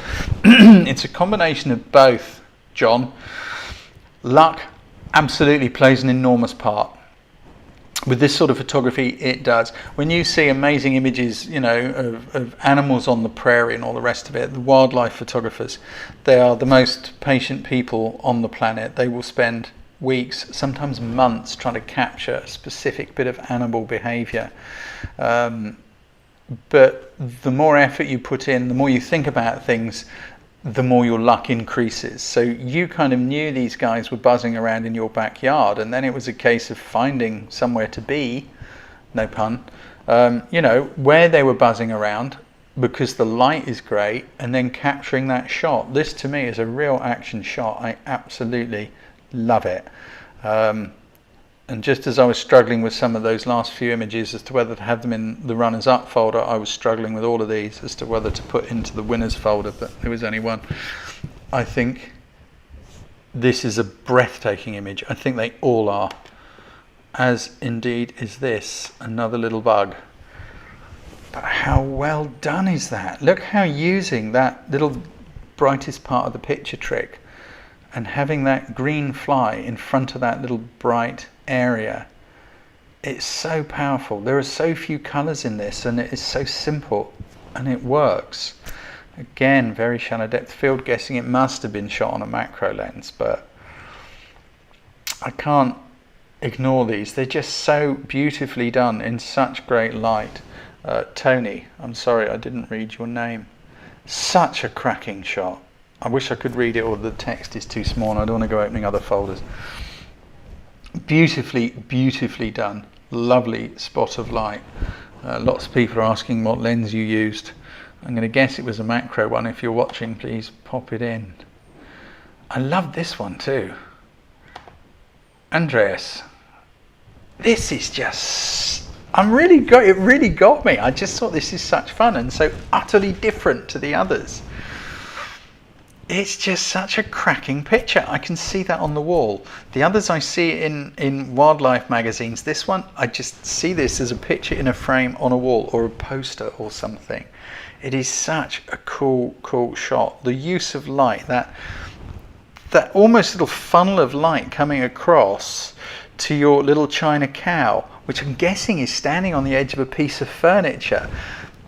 It's a combination of both, John. Luck absolutely plays an enormous part. With this sort of photography, it does. When you see amazing images, of animals on the prairie and all the rest of it, the wildlife photographers, they are the most patient people on the planet. They will spend weeks, sometimes months, trying to capture a specific bit of animal behavior. But the more effort you put in, the more you think about things, the more your luck increases. So you kind of knew these guys were buzzing around in your backyard, and then it was a case of finding somewhere to be, no pun, where they were buzzing around, because the light is great, and then capturing that shot. This to me is a real action shot. I absolutely love it. And just as I was struggling with some of those last few images as to whether to have them in the runners up folder, I was struggling with all of these as to whether to put into the winners folder, but there was only one. I think this is a breathtaking image. I think they all are, as indeed is this, another little bug. But how well done is that? Look how using that little brightest part of the picture trick and having that green fly in front of that little bright area, it's so powerful. There are so few colors in this, and it is so simple, and it works. Again, very shallow depth field, guessing it must have been shot on a macro lens, but I can't ignore these. They're just so beautifully done in such great light. Tony, I'm sorry I didn't read your name. Such a cracking shot. I wish I could read it, or the text is too small and I don't want to go opening other folders. Beautifully, beautifully done. Lovely spot of light. Lots of people are asking what lens you used. I'm going to guess it was a macro one. If you're watching, please pop it in. I love this one too. Andreas, this is just, it really got me. I just thought this is such fun and so utterly different to the others. It's just such a cracking picture. I can see that on the wall. The others I see in wildlife magazines. This one, I just see this as a picture in a frame on a wall or a poster or something. It is such a cool shot. The use of light, that almost little funnel of light coming across to your little china cow, which I'm guessing is standing on the edge of a piece of furniture,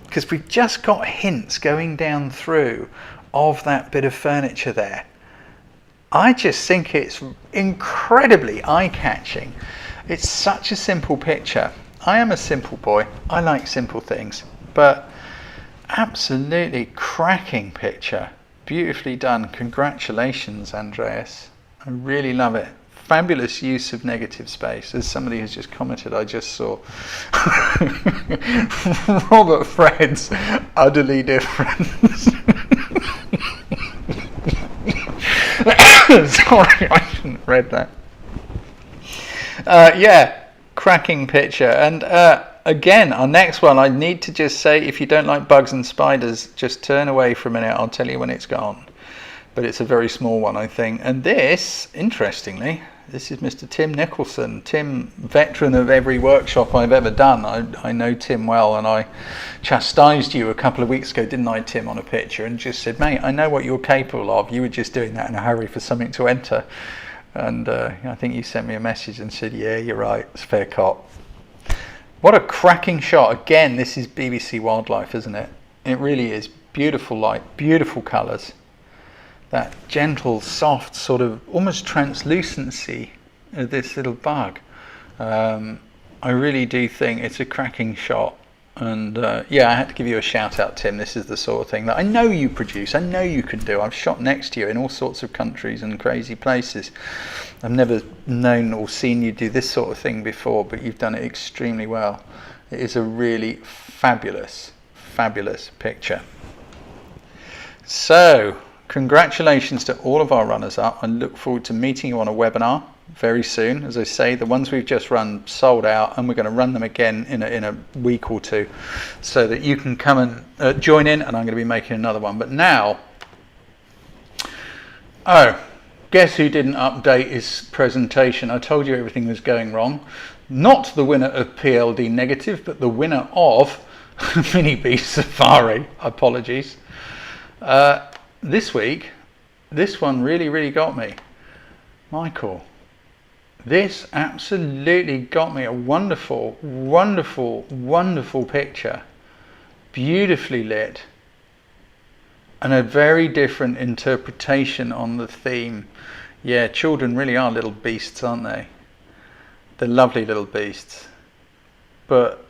because we've just got hints going down through of that bit of furniture there. I just think it's incredibly eye-catching. It's such a simple picture. I am a simple boy. I like simple things, but absolutely cracking picture. Beautifully done. Congratulations, Andreas. I really love it. Fabulous use of negative space. As somebody has just commented, I just saw Robert Fred's utterly different. Sorry, I shouldn't have read that. Yeah, cracking picture. And again, our next one, I need to just say, if you don't like bugs and spiders, just turn away for a minute. I'll tell you when it's gone. But it's a very small one, I think. And this, interestingly, this is Mr. Tim Nicholson. Tim, veteran of every workshop I've ever done. I know Tim well, and I chastised you a couple of weeks ago, didn't I, Tim, on a picture, and just said, mate, I know what you're capable of. You were just doing that in a hurry for something to enter. And I think you sent me a message and said, yeah, you're right, it's fair cop. What a cracking shot. Again, this is BBC Wildlife, isn't it? It really is. Beautiful light, beautiful colours. That gentle, soft, sort of almost translucency of this little bug. I really do think it's a cracking shot. And yeah, I had to give you a shout out, Tim. This is the sort of thing that I know you produce. I know you can do. I've shot next to you in all sorts of countries and crazy places. I've never known or seen you do this sort of thing before, but you've done it extremely well. It is a really fabulous, fabulous picture. So, congratulations to all of our runners up. I look forward to meeting you on a webinar very soon. As I say, the ones we've just run sold out, and we're going to run them again in a week or two, so that you can come and join in, and I'm going to be making another one. But now, guess who didn't update his presentation? I told you everything was going wrong. Not the winner of PLD negative, but the winner of Mini Beast Safari. Apologies. This week, this one really got me. Michael, this absolutely got me. A wonderful, wonderful, wonderful picture. Beautifully lit. And a very different interpretation on the theme. Yeah, children really are little beasts, aren't they? They're lovely little beasts. But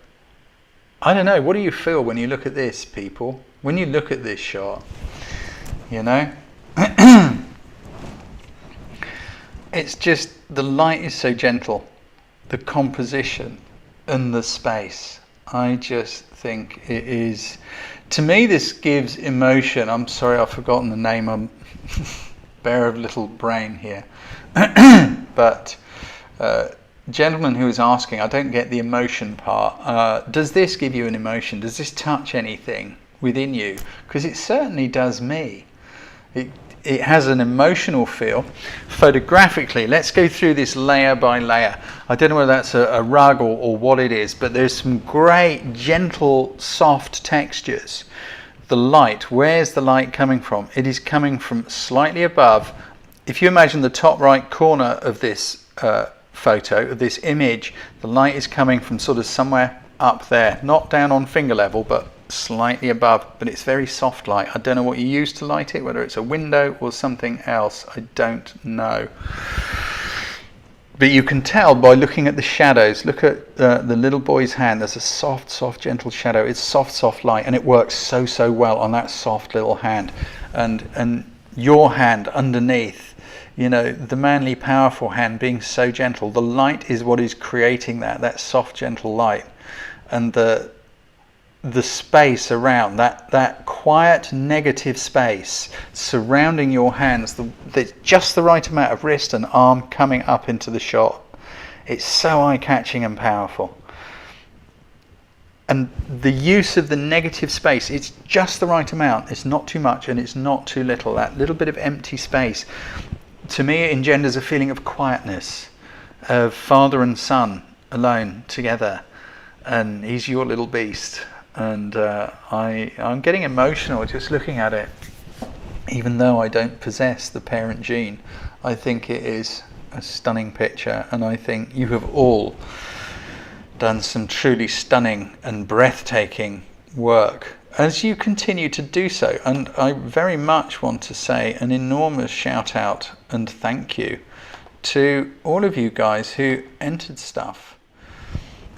I don't know, what do you feel when you look at this, people? When you look at this shot? You know, it's just, the light is so gentle, the composition and the space. I just think it is, to me, this gives emotion. I'm sorry, I've forgotten the name. I'm bare of little brain here. But gentleman who was asking, I don't get the emotion part. Does this give you an emotion? Does this touch anything within you? Because it certainly does me. It has an emotional feel. Photographically, let's go through this layer by layer. I don't know whether that's a rug or what it is, but there's some great, gentle, soft textures. The light, where's the light coming from? It is coming from slightly above. If you imagine the top right corner of this photo, of this image, the light is coming from sort of somewhere up there, not down on finger level, but slightly above, but it's very soft light. I don't know what you use to light it, whether it's a window or something else, I don't know. But you can tell by looking at the shadows. Look at the little boy's hand. There's a soft, gentle shadow. It's soft light, and it works so well on that soft little hand. And your hand underneath, you know, the manly, powerful hand being so gentle. The light is what is creating that soft, gentle light, and the space around that quiet, negative space surrounding your hands. There's just the right amount of wrist and arm coming up into the shot. It's so eye-catching and powerful. And the use of the negative space, it's just the right amount. It's not too much and it's not too little. That little bit of empty space, to me, it engenders a feeling of quietness, of father and son alone together, and he's your little beast. And I'm getting emotional just looking at it, even though I don't possess the parent gene. I think it is a stunning picture, and I think you have all done some truly stunning and breathtaking work as you continue to do so. And I very much want to say an enormous shout out and thank you to all of you guys who entered stuff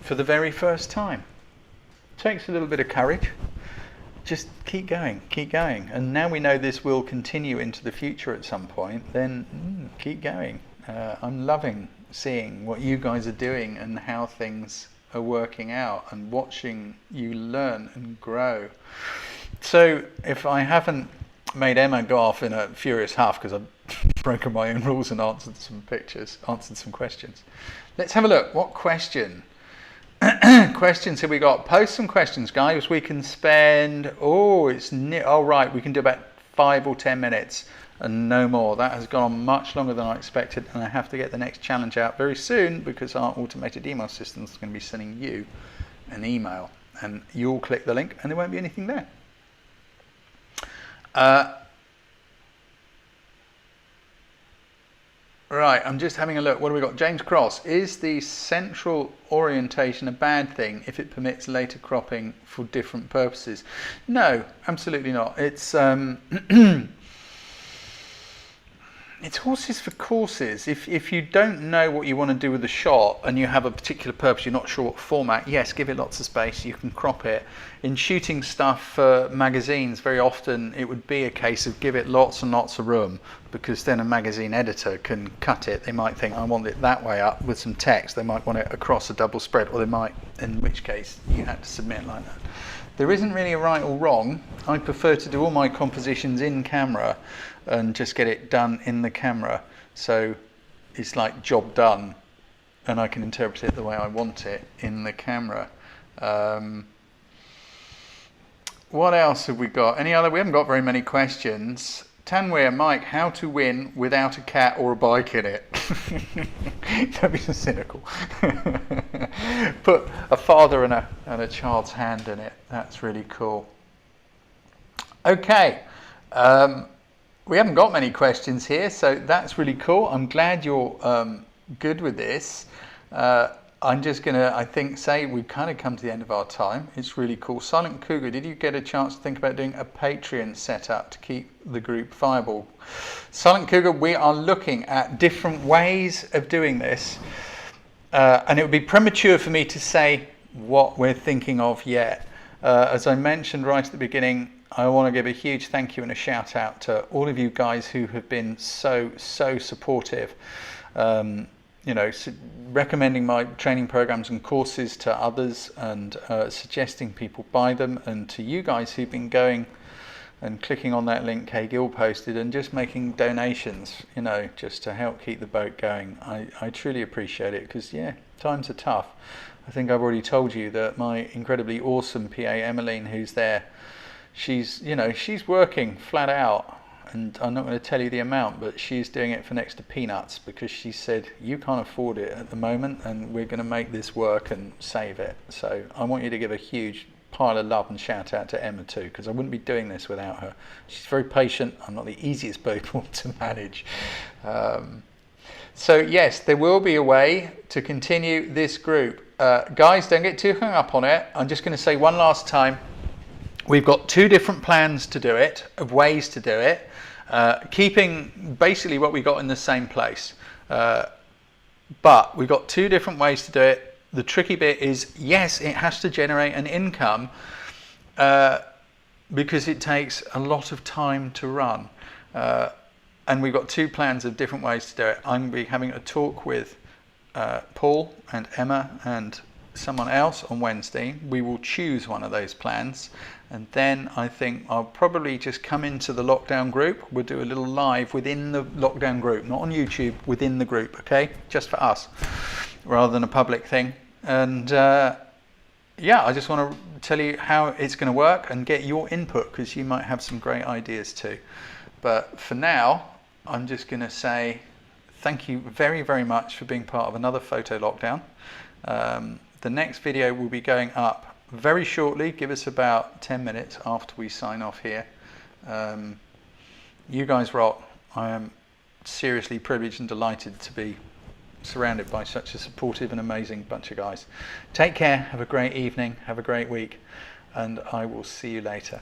for the very first time. It takes a little bit of courage. Just keep going, and now we know this will continue into the future at some point, then keep going. I'm loving seeing what you guys are doing and how things are working out, and watching you learn and grow. So if I haven't made Emma go off in a furious huff because I've broken my own rules and answered some questions, let's have a look. What questions have we got? Post some questions, guys. We can spend we can do about 5 or 10 minutes and no more. That has gone on much longer than I expected, and I have to get the next challenge out very soon because our automated email system is going to be sending you an email, and you'll click the link and there won't be anything there. Right, I'm just having a look. What do we got? James Cross. Is the central orientation a bad thing if it permits later cropping for different purposes? No, absolutely not. It's it's horses for courses. If you don't know what you want to do with the shot and you have a particular purpose, you're not sure what format, yes, give it lots of space, you can crop it. In shooting stuff for magazines, very often it would be a case of give it lots and lots of room, because then a magazine editor can cut it. They might think, I want it that way up with some text. They might want it across a double spread, or they might, in which case you had to submit like that. There isn't really a right or wrong. I prefer to do all my compositions in camera and just get it done in the camera. So it's like job done, and I can interpret it the way I want it in the camera. What else have we got? Any other? We haven't got very many questions. Tanweer, Mike, how to win without a cat or a bike in it? Don't be so cynical. Put a father and a child's hand in it. That's really cool. Okay. We haven't got many questions here, so that's really cool. I'm glad you're good with this. I'm just going to, I think, say we've kind of come to the end of our time. It's really cool. Silent Cougar, did you get a chance to think about doing a Patreon setup to keep the group viable? Silent Cougar, we are looking at different ways of doing this. And it would be premature for me to say what we're thinking of yet. As I mentioned right at the beginning, I want to give a huge thank you and a shout out to all of you guys who have been so supportive. You know, recommending my training programs and courses to others, and suggesting people buy them, and to you guys who've been going and clicking on that link Kay Gill posted and just making donations, you know, just to help keep the boat going. I truly appreciate it, because yeah, times are tough. I think I've already told you that my incredibly awesome PA Emmeline, who's there, she's working flat out. And I'm not going to tell you the amount, but she's doing it for next to peanuts, because she said, you can't afford it at the moment, and we're going to make this work and save it. So I want you to give a huge pile of love and shout out to Emma too, because I wouldn't be doing this without her. She's very patient. I'm not the easiest people to manage. So yes, there will be a way to continue this group. Guys, don't get too hung up on it. I'm just going to say one last time, we've got 2 different plans to do it, of ways to do it. Keeping basically what we got in the same place, but we've got 2 different ways to do it. The tricky bit is, yes, it has to generate an income, because it takes a lot of time to run. And we've got 2 plans of different ways to do it. I'm going to be having a talk with Paul and Emma and someone else on Wednesday. We will choose one of those plans, and then I think I'll probably just come into the lockdown group. We'll do a little live within the lockdown group, not on YouTube, within the group, okay? Just for us, rather than a public thing. And yeah, I just want to tell you how it's going to work and get your input, because you might have some great ideas too. But for now, I'm just going to say thank you very, very much for being part of another photo lockdown. The next video will be going up very shortly. Give us about 10 minutes after we sign off here. You guys rock. I am seriously privileged and delighted to be surrounded by such a supportive and amazing bunch of guys. Take care, have a great evening, have a great week, and I will see you later.